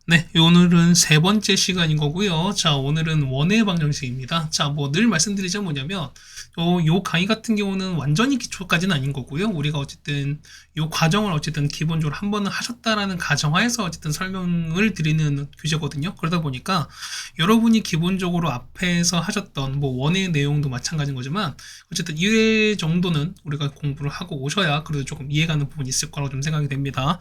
네, 오늘은 세 번째 시간인 거고요. 자, 오늘은 원의 방정식입니다. 자, 뭐 늘 말씀드리자 뭐냐면 요 강의 같은 경우는 완전히 기초까지는 아닌 거고요. 우리가 어쨌든 요 과정을 어쨌든 기본적으로 한 번은 하셨다라는 가정하에서 어쨌든 설명을 드리는 교재거든요. 그러다 보니까 여러분이 기본적으로 앞에서 하셨던 뭐 원의 내용도 마찬가지인 거지만 어쨌든 1회 정도는 우리가 공부를 하고 오셔야 그래도 조금 이해가는 부분이 있을 거라고 좀 생각이 됩니다.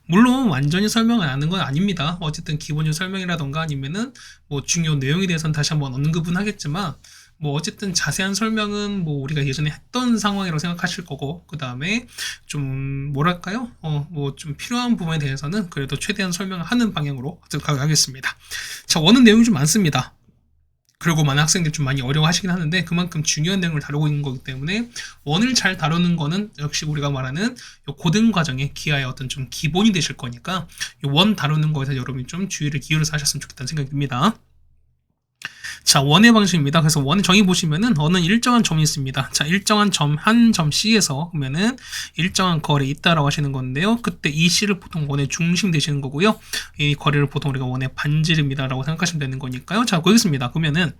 물론 완전히 설명을 안 하는 건 아닙니다. 어쨌든 기본적인 설명이라던가 아니면은 뭐 중요 내용에 대해서는 다시 한번 언급은 하겠지만 뭐 어쨌든 자세한 설명은 뭐 우리가 예전에 했던 상황이라고 생각하실 거고 그 다음에 좀 뭐랄까요? 뭐 좀 필요한 부분에 대해서는 그래도 최대한 설명을 하는 방향으로 가겠습니다. 자, 원은 내용이 좀 많습니다. 그리고 많은 학생들이 좀 많이 어려워하시긴 하는데 그만큼 중요한 내용을 다루고 있는 거기 때문에 원을 잘 다루는 거는 역시 우리가 말하는 고등 과정의 기하의 어떤 좀 기본이 되실 거니까 원 다루는 거에서 여러분이 좀 주의를 기울여서 하셨으면 좋겠다는 생각이 듭니다. 자, 원의 방식입니다. 그래서 원의 정의 보시면은 어느 일정한 점이 있습니다. 자, 일정한 점, 한 점 C에서 그러면은 일정한 거리에 있다라고 하시는 건데요. 그때 이 C를 보통 원의 중심 되시는 거고요. 이 거리를 보통 우리가 원의 반지름이다라고 생각하시면 되는 거니까요. 자, 거기있습니다. 그러면은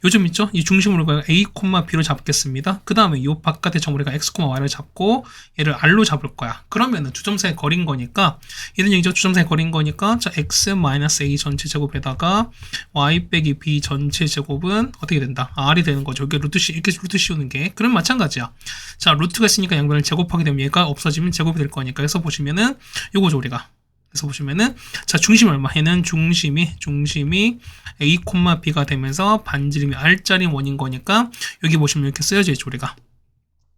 요즘 있죠? 이 중심을 우리가 A, B로 잡겠습니다. 그 다음에 이 바깥의 점 우리가 X, Y를 잡고 얘를 R로 잡을 거야. 그러면은 두 점 사이 거리인 거니까 이런 얘기죠. 두 점 사이 거리인 거니까 자, X-A 전체 제곱에다가 Y 빼기 B 전체 제곱은 어떻게 된다? R이 되는 거죠. 이게 루트 C, 이렇게 루트 씌우는 게. 그럼 마찬가지야. 자, 루트가 있으니까 양변을 제곱하게 되면 얘가 없어지면 제곱이 될 거니까. 그래서 보시면은 요거죠, 우리가. 그래서 보시면은 자, 중심 얼마? 얘는 중심이 A, B가 되면서 반지름이 R짜리 원인 거니까 여기 보시면 이렇게 쓰여져 있죠, 우리가.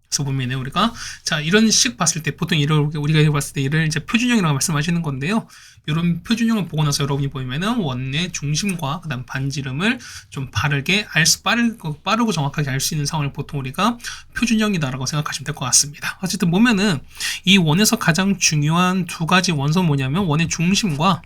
그래서 보면 우리가 자, 이런 식 봤을 때 보통 우리가 봤을 때 얘를 이제 표준형이라고 말씀하시는 건데요. 이런 표준형을 보고 나서 여러분이 보면은 원의 중심과 그다음 반지름을 좀 빠르고 정확하게 알 수 있는 상황을 보통 우리가 표준형이다라고 생각하시면 될 것 같습니다. 어쨌든 보면은 이 원에서 가장 중요한 두 가지 원소는 뭐냐면 원의 중심과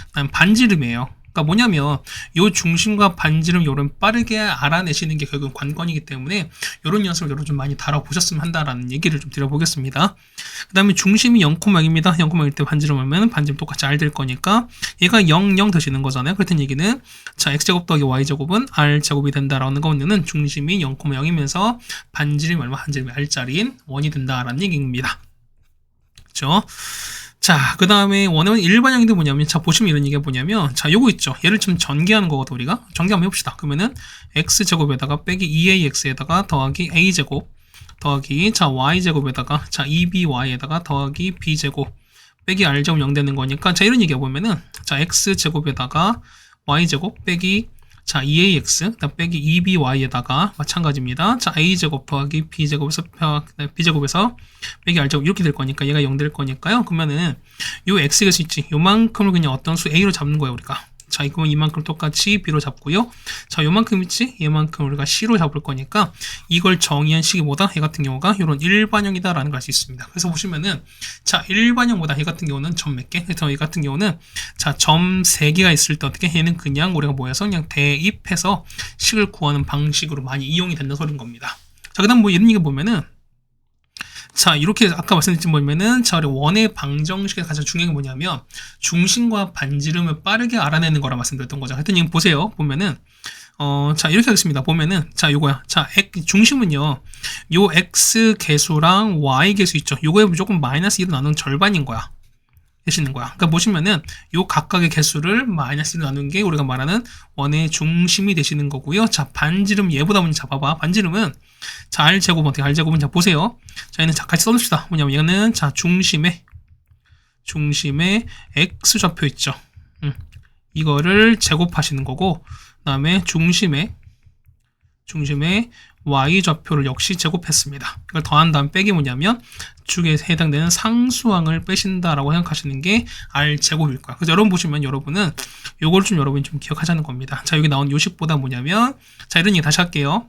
그다음 반지름이에요. 그러니까 뭐냐면 요 중심과 반지름 요런 빠르게 알아내시는 게 결국은 관건이기 때문에 요런 연습을 여러분 좀 많이 다뤄보셨으면 한다라는 얘기를 좀 드려보겠습니다. 그 다음에 중심이 0,0입니다. 0,0일 때 반지름 하면 반지름 똑같이 R 될 거니까 얘가 0, 0 되시는 거잖아요. 그랬던 얘기는 자, X제곱 더하기 Y제곱은 R제곱이 된다라는 거는 중심이 0,0이면서 반지름이 얼마? 반지름이 R짜리인 원이 된다라는 얘기입니다. 그렇죠? 자, 그 다음에 원은 일반형인데 뭐냐면, 자, 보시면 이런 얘기가 뭐냐면, 자, 요거 있죠. 얘를 좀 전개하는 거거든, 우리가. 전개 한번 해봅시다. 그러면은, x제곱에다가 빼기 2ax에다가 더하기 a제곱, 더하기, 자, y제곱에다가, 자, 2by에다가 더하기 b제곱, 빼기 r제곱 0 되는 거니까, 자, 이런 얘기가 보면은, 자, x제곱에다가 y제곱, 빼기, 자, 2ax, 빼기 2by에다가 마찬가지입니다. 자, a제곱 더하기 b제곱에서 빼기 r제곱 이렇게 될 거니까 얘가 0 될 거니까요. 그러면은 요 x가 될 수 있지. 요만큼을 그냥 어떤 수 a로 잡는 거예요, 우리가. 자, 이거 이만큼 똑같이 b로 잡고요. 자, 요만큼 있지? 얘만큼 우리가 c로 잡을 거니까 이걸 정의한 식이 뭐다? 얘 같은 경우가 요런 일반형이다라는 걸 알 수 있습니다. 그래서 보시면은 자, 일반형보다 얘 같은 경우는 점 몇 개? 그래서 얘 같은 경우는 자, 점 3개가 있을 때 어떻게? 얘는 그냥 우리가 뭐해서 그냥 대입해서 식을 구하는 방식으로 많이 이용이 된다는 소리인 겁니다. 자, 그 다음 뭐 이런 얘기 보면은 자, 이렇게 아까 말씀드린 뭐냐면은 자, 우리 원의 방정식의 가장 중요한 게 뭐냐면 중심과 반지름을 빠르게 알아내는 거라 말씀드렸던 거죠. 하여튼 이거 보세요. 보면은 자, 이렇게 하겠습니다. 보면은 자, 요거야. 자, 중심은요. 요 x 개수랑 y 개수 있죠. 요거에 무조건 마이너스 1로 나눈 절반인 거야. 되시는 거야. 그러니까 보시면은 요 각각의 개수를 마이너스 1로 나눈 게 우리가 말하는 원의 중심이 되시는 거고요. 자, 반지름 얘보다 먼저 잡아봐. 반지름은 자, R제곱 어떻게 R제곱은 자, 보세요. 자, 얘는 자, 같이 써놓읍시다. 뭐냐면 얘는 자, 중심에 X좌표 있죠. 이거를 제곱하시는 거고, 그 다음에 중심에 Y좌표를 역시 제곱했습니다. 이걸 더한 다음 빼기 뭐냐면 축에 해당되는 상수항을 빼신다라고 생각하시는 게 R제곱일 거야. 그래서 여러분 보시면 여러분은 요걸 좀 여러분이 좀 기억하자는 겁니다. 자, 여기 나온 요식보다 뭐냐면 자, 이런 얘기 다시 할게요.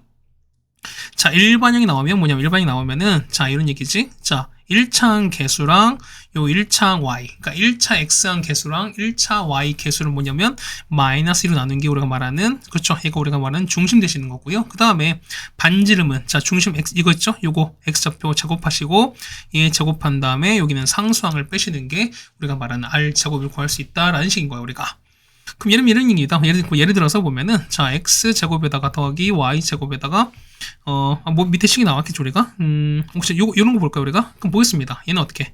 자, 일반형이 나오면 뭐냐면 일반형이 나오면은 자, 이런 얘기지. 자, 1차 개수랑 요 1차 y, 그러니까 1차 x항 개수랑 1차 y 개수를 뭐냐면 마이너스 1로 나눈 게 우리가 말하는, 그렇죠, 이거 우리가 말하는 중심 되시는 거고요. 그 다음에 반지름은, 자, 중심 x 이거 있죠, 요거 x좌표 제곱하시고 얘 제곱한 다음에 여기는 상수항을 빼시는 게 우리가 말하는 r 제곱을 구할 수 있다라는 식인 거예요, 우리가. 그럼 이런 얘기다. 예를 들어서 보면은, 자, x 제곱에다가 더하기 y 제곱에다가 뭐 밑에 식이 나왔겠죠, 우리가. 혹시 요런 거 볼까요, 우리가? 그럼 보겠습니다. 얘는 어떻게?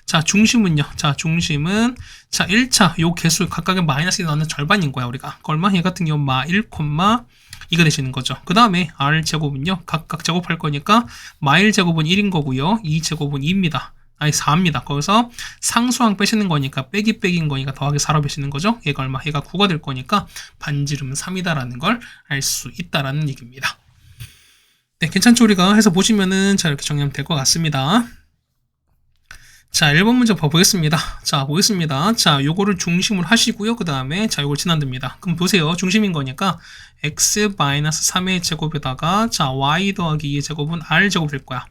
자, 중심은요. 자, 중심은, 자, 1차 요 개수 각각의 마이너스 1 나오는 절반인 거야, 우리가. 그 얼마? 얘 같은 경우는 마 1, 2가 되시는 거죠. 그 다음에 r 제곱은요, 각각 제곱할 거니까 마 1제곱은 1인 거고요, 2제곱은 2입니다. 아니 4입니다. 거기서 상수항 빼시는 거니까 빼기인 거니까 더하기 4로 빼시는 거죠. 얘가 얼마? 얘가 9가 될 거니까 반지름은 3이다라는 걸 알 수 있다라는 얘기입니다. 네, 괜찮죠? 우리가 해서 보시면은 자, 이렇게 정리하면 될 것 같습니다. 자, 1번 문제 보겠습니다. 자, 보겠습니다. 자, 요거를 중심으로 하시고요. 그 다음에 자, 요걸 지난듭니다. 그럼 보세요. 중심인 거니까 x-3의 제곱에다가 자, y 더하기 2의 제곱은 r 제곱 될 거야.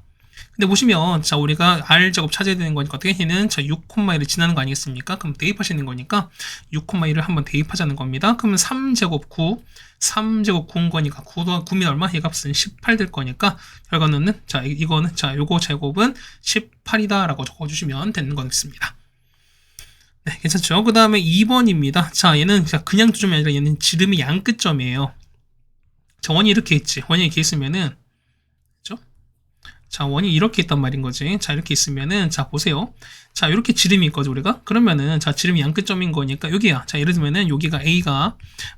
근데 보시면, 자, 우리가 r 제곱 찾아야 되는 거니까 어떻게 얘는 자, 6,1을 지나는 거 아니겠습니까? 그럼 대입하시는 거니까 6,1을 한번 대입하자는 겁니다. 그러면 3제곱 9, 3제곱 9인 거니까 9 더하기 9면 얼마? 얘 값은 18 될 거니까 결과는, 자, 이거는, 자, 요거 제곱은 18이다 라고 적어주시면 되는 거겠습니다. 네, 괜찮죠? 그 다음에 2번입니다. 자, 얘는 그냥 두 점이 아니라 얘는 지름이 양끝점이에요. 자, 원이 이렇게 있지. 원이 이렇게 있으면은, 자, 원이 이렇게 있단 말인 거지. 자, 이렇게 있으면은, 자, 보세요. 자, 이렇게 지름이 있거든, 우리가. 그러면은, 자, 지름이 양끝점인 거니까, 여기야. 자, 예를 들면은, 여기가 A가,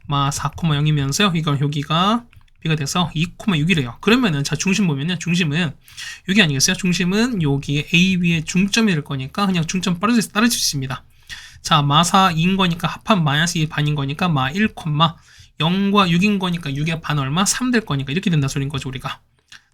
4,0이면서요. 이거 여기가 B가 돼서 2,6이래요. 그러면은, 자, 중심 보면요. 중심은, 여기 아니겠어요? 중심은 여기에 A 위에 중점이 될 거니까, 그냥 중점 따라줄 수 있습니다. 자, 4인 거니까, 합한 마이너스 2 반인 거니까, 1, 0과 6인 거니까, 6의 반 얼마? 3 될 거니까, 이렇게 된다 소리인 거죠, 우리가.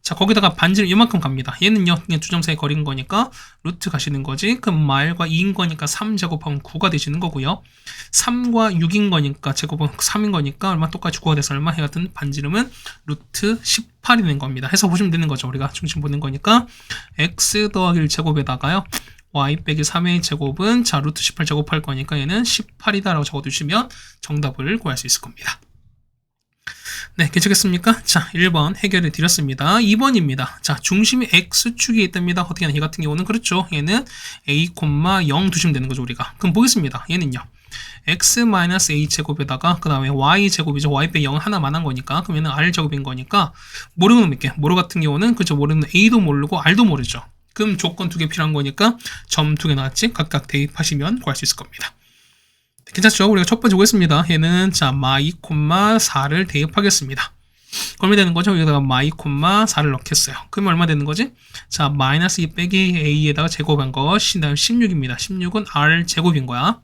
자, 거기다가 반지름 이만큼 갑니다. 얘는요, 그냥 두 점 사이 거리인 거니까 루트 가시는 거지. 그럼 마일과 2인 거니까 3 제곱하면 9가 되시는 거고요. 3과 6인 거니까 제곱은 3인 거니까 얼마 똑같이 9가 돼서 얼마 해 같은 반지름은 루트 18이 된 겁니다. 해서 보시면 되는 거죠. 우리가 중심 보는 거니까 x 더하기 1 제곱에다가요. y 빼기 3의 제곱은 자, 루트 18 제곱할 거니까 얘는 18이다 라고 적어두시면 정답을 구할 수 있을 겁니다. 네, 괜찮겠습니까? 자, 1번 해결해 드렸습니다. 2번입니다. 자, 중심이 x축에 있답니다. 어떻게 하나? 얘 같은 경우는 그렇죠. 얘는 a, 0 두시면 되는 거죠, 우리가. 그럼 보겠습니다. 얘는요. x-a 제곱에다가 그 다음에 y 제곱이죠. y 빼기 0은 하나만 한 거니까. 그러면 r 제곱인 거니까 모르는 놈 있게. 모르 같은 경우는 그죠. 모르는 a도 모르고 r도 모르죠. 그럼 조건 2개 필요한 거니까 점 2개 나왔지. 각각 대입하시면 구할 수 있을 겁니다. 괜찮죠? 우리가 첫 번째 보겠습니다. 얘는 자, 2,4를 대입하겠습니다. 그러면 되는 거죠? 여기다가 2,4를 넣겠어요. 그러면 얼마 되는 거지? 자, 마이너스 2 빼기 a에다가 제곱한 거, 다음 16입니다. 16은 r 제곱인 거야.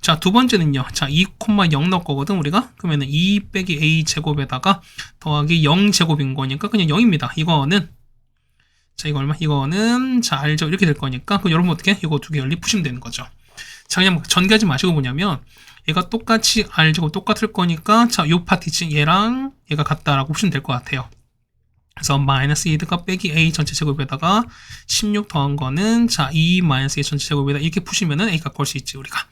자, 두 번째는요. 자, 2,0 넣을 거거든, 우리가. 그러면은 2 빼기 a 제곱에다가 더하기 0 제곱인 거니까 그냥 0입니다. 이거는, 자, 이거 얼마? 이거는, 자, r 제곱 이렇게 될 거니까, 그럼 여러분 어떻게? 이거 두 개 연립 푸시면 되는 거죠. 자, 그냥 전개하지 마시고 뭐냐면 얘가 똑같이 r제곱 똑같을 거니까 자, 요 파티지 얘랑 얘가 같다라고 보시면 될 것 같아요. 그래서 마이너스 2가 빼기 a 전체 제곱에다가 16 더한 거는 자, 2 마이너스 a 전체 제곱에다 이렇게 푸시면은 a가 구할 수 있지, 우리가.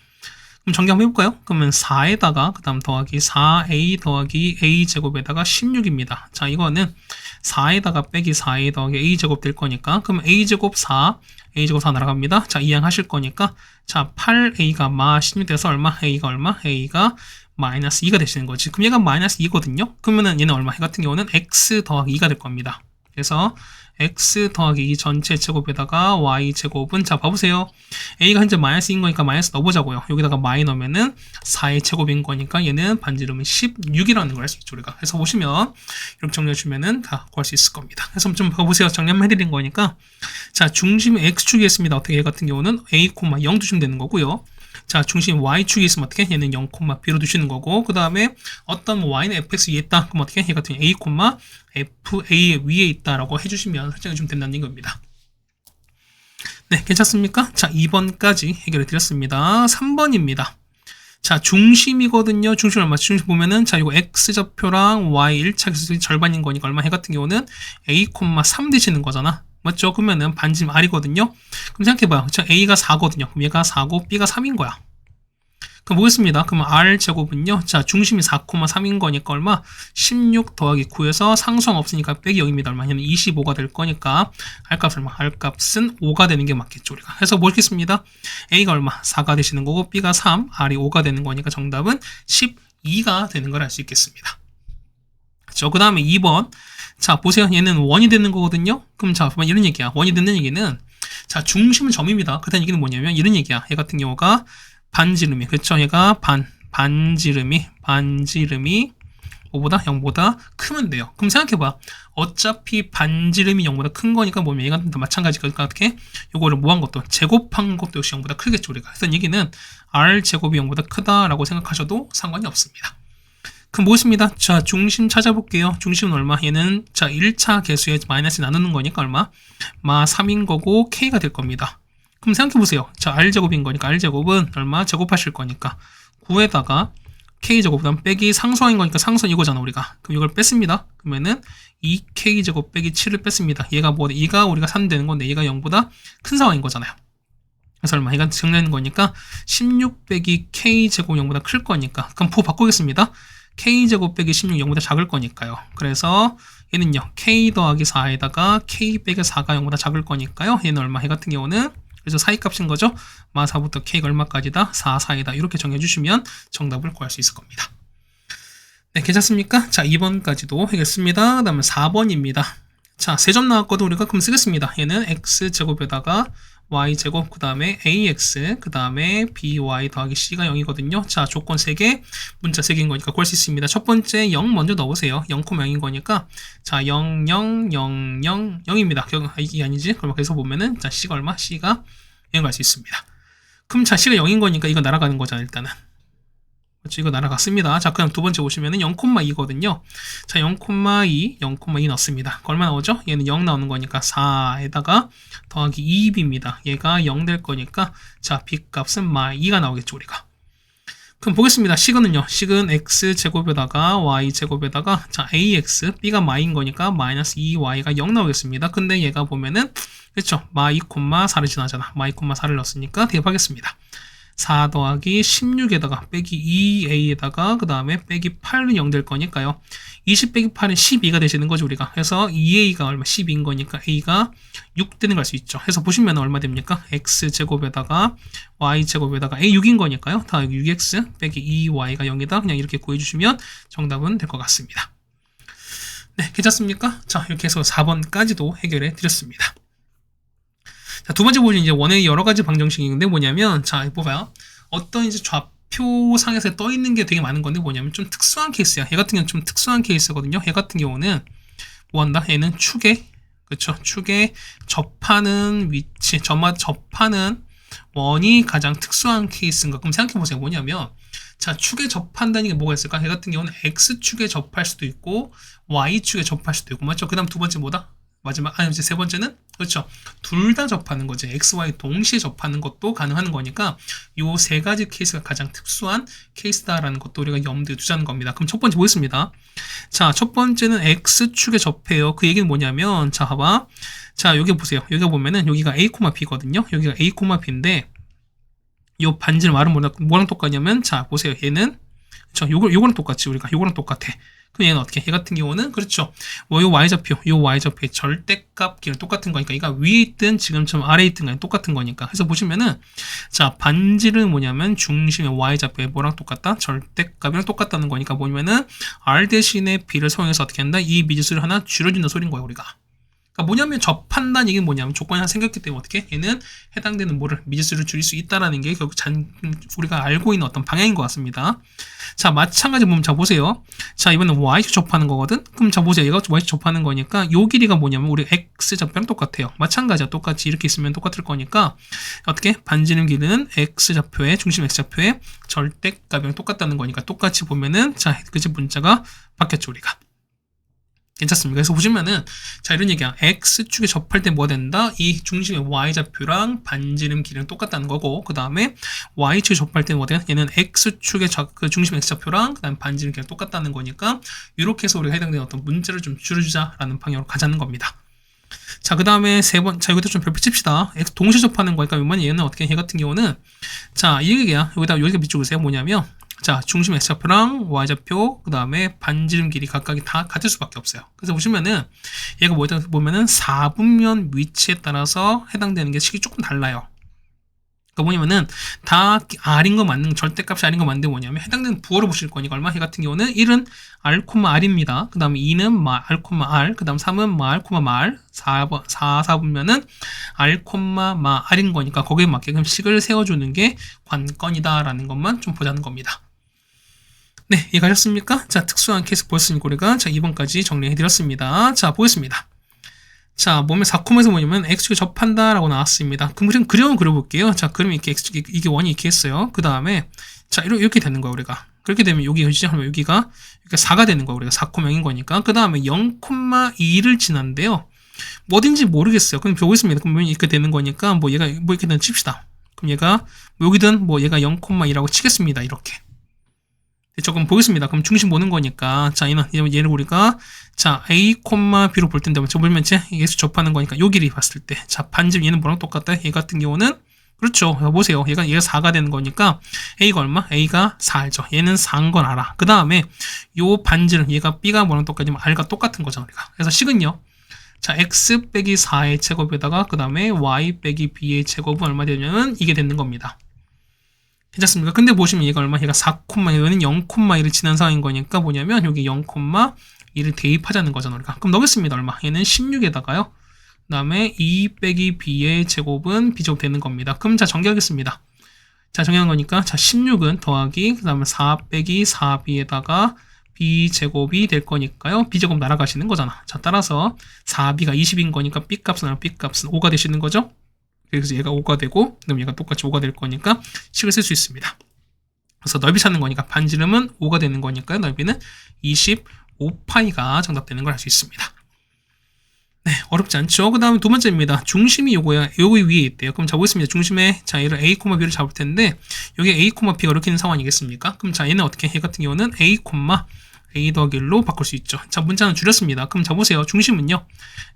그럼 전개 한번 해볼까요? 그러면 4에다가 그 다음 더하기 4a 더하기 a 제곱에다가 16입니다. 자, 이거는 4에다가 빼기 4a 더하기 a 제곱 될 거니까 그럼 a 제곱 4 a제곱 4 날아갑니다. 자, 이항하실 거니까 자, 8a가 마 16 돼서 얼마? a가 얼마? a가 마이너스 2가 되시는 거지. 그럼 얘가 마이너스 2거든요. 그러면은 얘는 얼마? 얘 같은 경우는 x 더하기 2가 될 겁니다. 그래서 x 더하기 2 전체 제곱에다가 y 제곱은 자, 봐보세요. a가 현재 마이너스 2인 거니까 마이너스 넣어보자고요. 여기다가 마이 넣으면은 4의 제곱인 거니까 얘는 반지름은 16이라는 걸 알 수 있죠, 우리가. 그래서 보시면 이렇게 정리해주면은 다 구할 수 있을 겁니다. 그래서 좀 봐보세요. 정리 한번 해드린 거니까 자, 중심이 x축에 있습니다. 어떻게 얘 같은 경우는 a, 0 두시면 되는 거고요. 자, 중심 y축에 있으면 어떻게? 얘는 0,b로 두시는 거고, 그 다음에 어떤 y는 fx 위에 있다. 그럼 어떻게? 얘 같은 경우 a, fa 위에 있다라고 해주시면 설정해주면 된다는 얘기입니다. 네, 괜찮습니까? 자, 2번까지 해결해 드렸습니다. 3번입니다. 자, 중심이거든요. 중심 얼마? 중심 보면은 자, 이거 x좌표랑 y 1차 기술이 절반인 거니까 얼마? 해 같은 경우는 a, 3 되시는 거잖아. 맞죠? 그러면은 반지름 R이거든요. 그럼 생각해봐요. 자, A가 4거든요. 그럼 얘가 4고 B가 3인 거야. 그럼 보겠습니다. 그러면 R제곱은요. 자, 중심이 4,3인 거니까 얼마? 16 더하기 9에서 상수항 없으니까 빼기 0입니다. 얼마? 얘는 25가 될 거니까 R값은 얼마? R값은 5가 되는 게 맞겠죠. 우리가. 해서 보겠습니다. A가 얼마? 4가 되시는 거고 B가 3, R이 5가 되는 거니까 정답은 12가 되는 걸 알 수 있겠습니다. 그렇죠? 그 다음에 2번. 자, 보세요. 얘는 원이 되는 거거든요. 그럼 자, 이런 얘기야. 원이 되는 얘기는 자, 중심은 점입니다. 그 다음 얘기는 뭐냐면 이런 얘기야. 얘 같은 경우가 반지름이, 그렇죠? 얘가 반지름이 5보다 0보다 크면 돼요. 그럼 생각해봐. 어차피 반지름이 0보다 큰 거니까 뭐면 얘가 마찬가지니까 어떻게? 요거를 뭐한 것도 제곱한 것도 역시 0보다 크겠죠. 우리가. 그래서 얘기는 R제곱이 0보다 크다라고 생각하셔도 상관이 없습니다. 그럼 뭐겠습니다. 자, 중심 찾아볼게요. 중심은 얼마? 얘는 자 1차 계수에 마이너스 나누는 거니까 얼마? 마 3인 거고 K가 될 겁니다. 그럼 생각해보세요. 자, R제곱인 거니까 R제곱은 얼마? 제곱하실 거니까 9에다가 K제곱 그다음 빼기 상수항인 거니까 상수는 이거잖아 우리가. 그럼 이걸 뺐습니다. 그러면은 2K제곱 빼기 7을 뺐습니다. 얘가 뭐? 얘가 우리가 3 되는 건데 얘가 0보다 큰 상황인 거잖아요. 그래서 얼마? 얘가 정리하는 거니까 16 빼기 K제곱 0보다 클 거니까 그럼 부 바꾸겠습니다. K제곱 빼기 16 0보다 작을 거니까요. 그래서 얘는요. K 더하기 4에다가 K 빼기 4가 0보다 작을 거니까요. 얘는 얼마? 얘 같은 경우는 그래서 사이값인 거죠. 마 4부터 K가 얼마까지다? 4, 4이다. 이렇게 정해주시면 정답을 구할 수 있을 겁니다. 네, 괜찮습니까? 자, 2번까지도 하겠습니다. 그 다음에 4번입니다. 자, 3점 나왔거든 우리가 그럼 쓰겠습니다. 얘는 X제곱에다가 Y제곱, 그 다음에 AX, 그 다음에 BY 더하기 C가 0이거든요. 자, 조건 3개, 문자 3개인 거니까 구할 수 있습니다. 첫 번째 0 먼저 넣으세요. 0,0인 거니까 자, 0, 0, 0, 0, 0입니다. 이게 아니지? 그럼 그래서 보면은 자, C가 얼마? C가 0을 알 수 있습니다. 그럼 자, C가 0인 거니까 이거 날아가는 거잖아, 일단은. 그렇죠? 이거 날아갔습니다. 자, 그럼 두 번째 보시면은 0,2거든요. 자, 0,2, 0,2 넣습니다. 얼마 나오죠? 얘는 0 나오는 거니까 4에다가 더하기 2b입니다. 얘가 0 될 거니까 자, b 값은 마 2가 나오겠죠, 우리가. 그럼 보겠습니다. 식은은요. 식은 x제곱에다가 y제곱에다가 자, ax, b가 마인 거니까 마이너스 2y가 0 나오겠습니다. 근데 얘가 보면은 그렇죠? 마 2,4를 지나잖아. 마 2,4를 넣었으니까 대입하겠습니다. 4 더하기 16에다가 빼기 2a에다가 그 다음에 빼기 8은 0 될 거니까요. 20 빼기 8은 12가 되시는 거죠, 우리가. 그래서 2a가 얼마? 12인 거니까 a가 6 되는 걸 알 수 있죠. 그래서 보시면 얼마 됩니까? x제곱에다가 y제곱에다가 a 6인 거니까요. 다 6x 빼기 2y가 0이다. 그냥 이렇게 구해주시면 정답은 될 것 같습니다. 네, 괜찮습니까? 자, 이렇게 해서 4번까지도 해결해 드렸습니다. 자, 두 번째 보시면 이제 원의 여러 가지 방정식인데 뭐냐면, 자, 봐봐요. 어떤 이제 좌표상에서 떠 있는 게 되게 많은 건데 뭐냐면 좀 특수한 케이스야. 얘 같은 경우는 좀 특수한 케이스거든요. 얘 같은 경우는 뭐 한다? 얘는 축에, 그쵸? 축에 접하는 위치, 접하는 원이 가장 특수한 케이스인가? 그럼 생각해보세요. 뭐냐면, 자, 축에 접한다는 게 뭐가 있을까? 얘 같은 경우는 X축에 접할 수도 있고, Y축에 접할 수도 있고, 맞죠? 그 다음 두 번째 뭐다? 마지막, 이제 세 번째는, 그렇죠. 둘 다 접하는 거지. X, Y 동시에 접하는 것도 가능한 거니까, 요 세 가지 케이스가 가장 특수한 케이스다라는 것도 우리가 염두에 두자는 겁니다. 그럼 첫 번째 보겠습니다. 자, 첫 번째는 X축에 접해요. 그 얘기는 뭐냐면, 자, 봐봐. 자, 여기 보세요. 여기 보면은, 여기가 A, B거든요. 여기가 A, B인데, 요 반지름 R은 뭐랑 똑같냐면, 자, 보세요. 얘는, 그렇죠. 요거랑 똑같지. 우리가 요거랑 똑같아. 그럼 얘는 어떻게? 얘 같은 경우는 그렇죠. 뭐 요 y좌표의 절대값 길은 똑같은 거니까 얘가 위에 있든 지금처럼 아래에 있든 간에 똑같은 거니까. 그래서 보시면은 자, 반지름은 뭐냐면 중심의 y좌표의 뭐랑 똑같다? 절대값이랑 똑같다는 거니까 뭐냐면은 r 대신에 b를 사용해서 어떻게 한다? 이 미지수를 하나 줄여준다는 소리인 거야, 우리가. 그러니까 뭐냐면 접한다는 얘기는 뭐냐면 조건이 하나 생겼기 때문에 어떻게? 얘는 해당되는 뭐를 미지수를 줄일 수 있다라는 게 결국 우리가 알고 있는 어떤 방향인 것 같습니다. 자, 마찬가지 보면 자 보세요. 자, 이번엔 y축 접하는 거거든. 그럼 자 보세요. 얘가 y축 접하는 거니까 요 길이가 뭐냐면 우리 x 좌표랑 똑같아요. 마찬가지야. 똑같이 이렇게 있으면 똑같을 거니까 어떻게? 반지름 길이는 x 좌표에 중심 x 좌표에 절대값이랑 똑같다는 거니까 똑같이 보면은 자, 그치 문자가 바뀌었죠, 우리가. 괜찮습니까? 그래서 보시면은 자, 이런 얘기야. X축에 접할 때 뭐 된다? 이 중심의 Y좌표랑 반지름 길이랑 똑같다는 거고, 그 다음에 Y축에 접할 때 뭐 된다? 얘는 X축의 그 중심 X좌표랑 그 다음에 반지름 길이랑 똑같다는 거니까 이렇게 해서 우리가 해당되는 어떤 문제를 좀 줄여주자라는 방향으로 가자는 겁니다. 자, 그 다음에 자, 여기다 좀 별표 칩시다. x 동시 접하는 거니까 이번 얘는 어떻게 얘 같은 경우는 자, 이 얘기야. 여기가 밑줄으세요. 뭐냐면 자, 중심 x좌표랑 y좌표 그 다음에 반지름 길이 각각이 다 같을 수밖에 없어요. 그래서 보시면은 얘가 뭐다 보면은 4분면 위치에 따라서 해당되는 게 식이 조금 달라요. 그러니까 뭐냐면은 다 r인 거 맞는 절대값이 r인 거 맞는데 뭐냐면 해당되는 부호를 보실 거니까 얼마? 얘 같은 경우는 1은 r, r입니다. 그 다음에 2는 r, r, 그 다음 3은 r, r, 4분면은 r, r인 거니까 거기에 맞게끔 식을 세워주는 게 관건이다라는 것만 좀 보자는 겁니다. 네, 이해가셨습니까? 자, 특수한 케이스 보였으니까 우리가 자 2번까지 정리해드렸습니다. 자, 보겠습니다. 자, 몸의 4콤에서 뭐냐면 x축에 접한다 라고 나왔습니다. 그럼 그림을 그려볼게요. 자, 그럼 이렇게 x축이 이게 원이 이렇게 했어요. 그 다음에 자, 이렇게 되는 거야 우리가. 그렇게 되면 여기가 4가 되는 거야. 우리가 4,0인 거니까. 그 다음에 0,2를 지났는데요. 뭐 어딘지 모르겠어요. 그럼 보겠습니다. 그럼 이렇게 되는 거니까 뭐 얘가 뭐 이렇게 되는 칩시다. 그럼 얘가 뭐 여기든 뭐 얘가 0,2라고 치겠습니다. 이렇게. 조금 보겠습니다. 그럼 중심 보는 거니까 자, 얘를 우리가 자 a, b로 볼 텐데 보면 예수 접하는 거니까 요 길이 봤을 때 자 반지름 얘는 뭐랑 똑같다? 얘 같은 경우는 그렇죠. 보세요. 얘가 4가 되는 거니까 a가 얼마? a가 4죠. 얘는 4인 건 알아. 그 다음에 요 반지름 얘가 b가 뭐랑 똑같냐면 r과 똑같은 거잖아 우리가. 그래서 식은요. 자 x 빼기 4의 제곱에다가 그 다음에 y 빼기 b의 제곱은 얼마 되냐면 이게 되는 겁니다. 괜찮습니까? 근데 보시면 얘가 얼마? 얘가 4,1은 0,1을 지난 상황인 거니까 뭐냐면 여기 0,1을 대입하자는 거잖아 우리가. 그럼 넣겠습니다. 얼마? 얘는 16에다가요. 그 다음에 2 빼기 b의 제곱은 b제곱 되는 겁니다. 그럼 자 정리하겠습니다. 자 정리한 거니까 자 16은 더하기 그 다음에 4 빼기 4b에다가 b제곱이 될 거니까요. b제곱 날아가시는 거잖아. 자 따라서 4b가 20인 거니까 b값은 5가 되시는 거죠. 그래서 얘가 5가 되고 그럼 얘가 똑같이 5가 될 거니까 식을 쓸 수 있습니다. 그래서 넓이 찾는 거니까 반지름은 5가 되는 거니까요. 넓이는 25파이가 정답되는 걸 알 수 있습니다. 네, 어렵지 않죠? 그 다음에 두 번째입니다. 중심이 요거야. 요거 위에 있대요. 그럼 잡보겠습니다. 중심에 자 얘를 a, b를 잡을 텐데 여기 a, b가 이렇게 있는 상황이겠습니까? 그럼 자 얘는 어떻게? 얘 같은 경우는 a 더하기 1로 바꿀 수 있죠. 자, 문자는 줄였습니다. 그럼 잡보세요. 중심은요.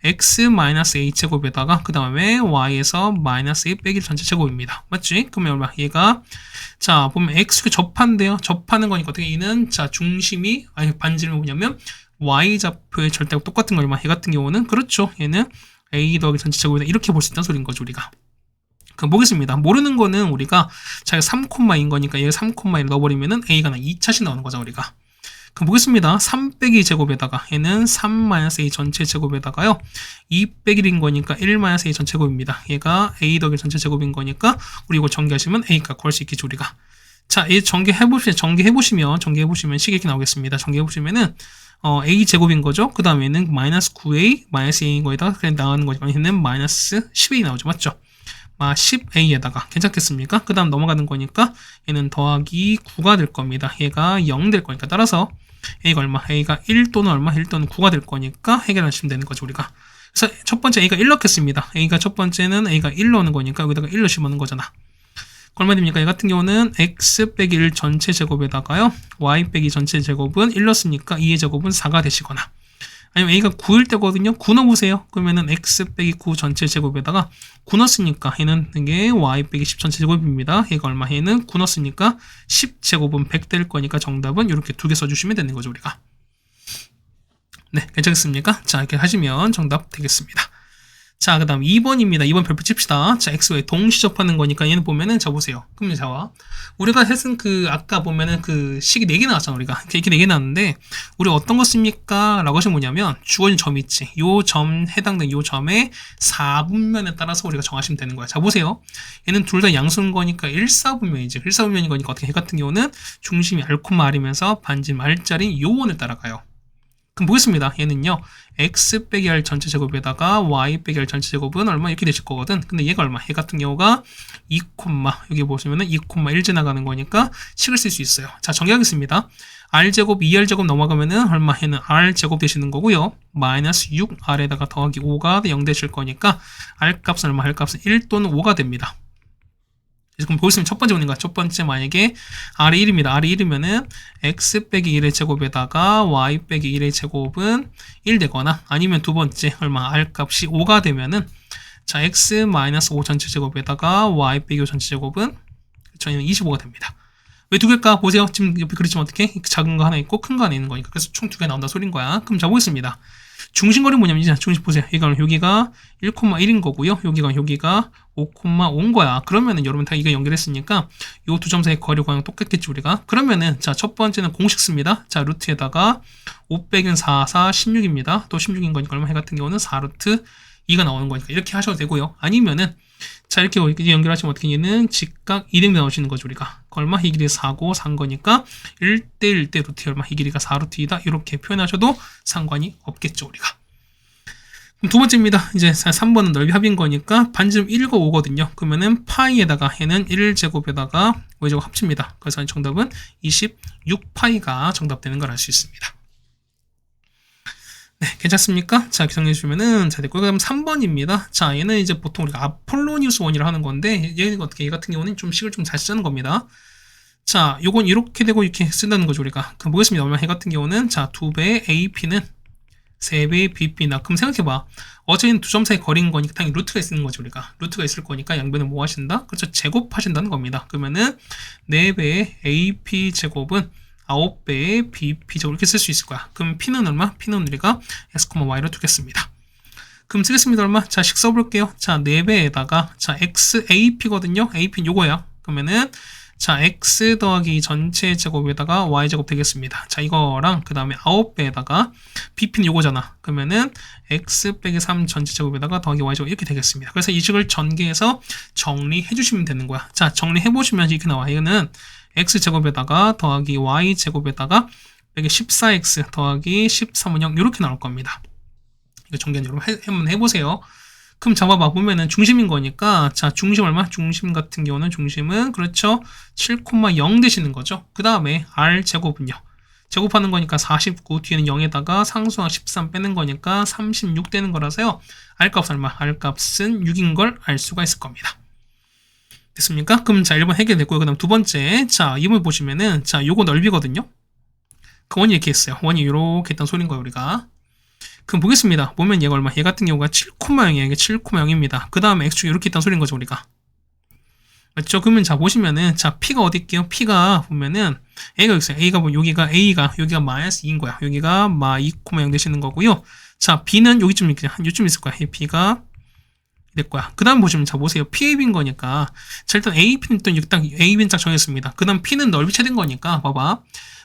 x-a 제곱에다가 그 다음에 y에서 -a 빼기 전체 제곱입니다. 맞지? 그러면 얼마? 얘가 자, 보면 x축에 접한대요. 접하는 거니까 어떻게 얘는 자, 중심이 반지름이 뭐냐면 y좌표의 절대값 똑같은 거 얼마? 얘 같은 경우는 그렇죠. 얘는 a 더하기 전체 제곱이다. 이렇게 볼 수 있다는 소리인 거죠, 우리가. 그럼 보겠습니다. 모르는 거는 우리가 자기가 3,인 거니까 얘 3,1을 넣어버리면은 a가 2차씩 나오는 거죠, 우리가. 그럼 보겠습니다. 3 빼기 제곱에다가 얘는 3-a 전체 제곱에다가요. 2 빼기 1인 거니까 1-a 전체 제곱입니다. 얘가 a 더하기 전체 제곱인 거니까 우리 이거 전개하시면 a 값 구할 수 있겠죠, 우리가. 자, 얘 전개해보시면 식이 이렇게 나오겠습니다. 전개해보시면은 a 제곱인 거죠. 그 다음에는 -9a, -a인 거에다가 그냥 나가는 거지만 얘는 -10a 나오죠. 맞죠? 10a에다가 괜찮겠습니까? 그 다음 넘어가는 거니까 얘는 더하기 9가 될 겁니다. 얘가 0 될 거니까 따라서 a가 얼마? a가 1 또는 얼마? 1 또는 9가 될 거니까 해결하시면 되는 거죠, 우리가. 그래서 첫 번째 a가 1 넣겠습니다. 첫 번째는 a가 1 넣는 거니까 여기다가 1 넣으시면 거잖아. 얼마 됩니까? 얘 같은 경우는 x 빼기 1 전체 제곱에다가요. y 빼기 전체 제곱은 1 넣었으니까 2의 제곱은 4가 되시거나 아니면 a가 9일 때거든요. 9 넣어보세요. 그러면은 x 빼기 9 전체 제곱에다가 9 넣었으니까 얘는 이게 y 빼기 10 전체 제곱입니다. 얘가 얼마? 얘는 9 넣었으니까 10 제곱은 100 될 거니까 정답은 이렇게 두 개 써주시면 되는 거죠, 우리가. 네, 괜찮겠습니까? 자, 이렇게 하시면 정답 되겠습니다. 자, 그 다음 2번입니다. 2번 별표 칩시다. 자, xy 동시 접하는 거니까 얘는 보면은 자 보세요. 그럼 자 우리가 했은 아까 보면은 식이 4개 나왔잖아, 우리가. 이렇게 4개 나왔는데, 우리 어떤 거 씁니까? 라고 하시면 뭐냐면, 주어진 점이 있지. 요 점, 해당되는 요 점의 4분면에 따라서 우리가 정하시면 되는 거야. 자, 보세요. 얘는 둘 다 양수인 거니까 1사분면이지. 1사분면인 거니까 어떻게, 얘 같은 경우는 중심이 r,r이면서 반지름 r자리 요 원을 따라가요. 그럼 보겠습니다. 얘는요. x 빼기 r 전체 제곱에다가 y 빼기 r 전체 제곱은 얼마 이렇게 되실 거거든. 근데 얘가 얼마? 얘 같은 경우가 2, 여기 보시면은 2,1 지나가는 거니까 식을 쓸 수 있어요. 자, 정리하겠습니다. r제곱, 2r제곱 넘어가면은 얼마? 얘는 r제곱 되시는 거고요. -6r에다가 더하기 5가 0 되실 거니까 r 값은 얼마? r 값은 1 또는 5가 됩니다. 그럼 보시면 첫 번째 원인가? 첫 번째 만약에 R이 1입니다. R이 1이면은 X 빼기 1의 제곱에다가 Y 빼기 1의 제곱은 1 되거나 아니면 두 번째 얼마? R 값이 5가 되면은 자, X 마이너스 5 전체 제곱에다가 Y 빼기 5 전체 제곱은 저희는 25가 됩니다. 왜 두 개일까? 보세요. 지금 옆에 그리시면 어떻게? 작은 거 하나 있고 큰 거 하나 있는 거니까. 그래서 총 두 개 나온다 소린 거야. 그럼 자, 보겠습니다. 중심거리 뭐냐면 이제 중심 보세요. 이거는 여기가 1,1인 거고요. 여기가 5,5인 거야. 그러면은 여러분 다 이거 연결했으니까 이 두 점 사이 거리 광 똑같겠지 우리가. 그러면은 자, 첫 번째는 공식 씁니다. 자, 루트에다가 5 빼기는 4, 16입니다. 또 16인 거니까 얼마 해 같은 경우는 4루트 2가 나오는 거니까 이렇게 하셔도 되고요. 아니면은 자, 이렇게 연결하시면 어떻게 얘는 직각 2등분 나오시는 거죠, 우리가. 얼마? 이 길이 4고 3 거니까 1대 1대 루트 얼마? 이 길이가 4루트 2다. 이렇게 표현하셔도 상관이 없겠죠, 우리가. 그럼 두 번째입니다. 이제 3번은 넓이 합인 거니까 반지름 1과 5거든요. 그러면은 파이에다가 얘는 1제곱에다가 5제곱 합칩니다. 그래서 정답은 26파이가 정답되는 걸 알 수 있습니다. 네, 괜찮습니까? 자, 정리해 주시면은 자, 됐고요. 그다음 3번입니다. 자, 얘는 이제 보통 우리가 아폴로니우스 원이라 하는 건데 얘는 어떻게 얘 같은 경우는 좀 식을 좀 잘 쓰는 겁니다. 자, 요건 이렇게 되고 이렇게 쓴다는 거죠, 우리가. 그럼 보겠습니다. 얼마 얘 같은 경우는 자, 2배의 AP는 3배의 BP나 그럼 생각해 봐. 어차피 두 점 사이 거리인 거니까 당연히 루트가 있는 거죠, 우리가. 루트가 있을 거니까 양변을 뭐 하신다? 그렇죠. 제곱하신다는 겁니다. 그러면은 4배의 AP 제곱은 9배의 BP적으로 이렇게 쓸 수 있을 거야. 그럼 P는 얼마? P는 우리가 X, Y로 두겠습니다. 그럼 쓰겠습니다. 얼마? 자, 식 써볼게요. 자, 4배에다가, 자, XAP거든요. AP는 요거야. 그러면은, 자, X 더하기 전체 제곱에다가 Y제곱 되겠습니다. 자, 이거랑, 그 다음에 9배에다가, BP는 요거잖아. 그러면은, X 빼기 3 전체 제곱에다가 더하기 Y제곱 이렇게 되겠습니다. 그래서 이 식을 전개해서 정리해주시면 되는 거야. 자, 정리해보시면 이렇게 나와. 이거는, x제곱에다가 더하기 y제곱에다가 여기 14x 더하기 13은 0 이렇게 나올 겁니다. 이거 정리한 여러분 한번 해보세요. 그럼 잡아봐 보면은 중심인 거니까 자 중심 얼마? 중심 같은 경우는 중심은 그렇죠 7,0 되시는 거죠. 그 다음에 r제곱은요. 제곱하는 거니까 49 뒤에는 0에다가 상수항 13 빼는 거니까 36 되는 거라서요. r값 얼마? r값은 6인 걸 알 수가 있을 겁니다. 됐습니까? 그럼 자 1번 해결됐고요. 그 다음 두 번째 자 2번 보시면은 자 요거 넓이거든요. 그 원이 이렇게 있어요. 원이 이렇게 있던 소린 거예요 우리가. 그럼 보겠습니다. 보면 얘가 얼마? 얘 같은 경우가 7,0이에요. 이게 7,0입니다. 그 다음에 x축이 이렇게 있던 소린 거죠 우리가. 맞죠? 그러면 자 보시면은 자 p가 어디 있게요? p가 보면은 a가 있어요. a가 뭐 여기가 마이너스 2인 거야. 여기가 마 2,0 되시는 거고요. 자 b는 여기쯤 있겠죠. 한 요쯤 있을 거야. 이 b가 될 거야. 그 다음 보시면 자 보세요. PAB인 거니까 자 일단 AP는 또 일단 AB는 딱 정했습니다. 그 다음 P는 넓이 최대인 거니까 봐봐.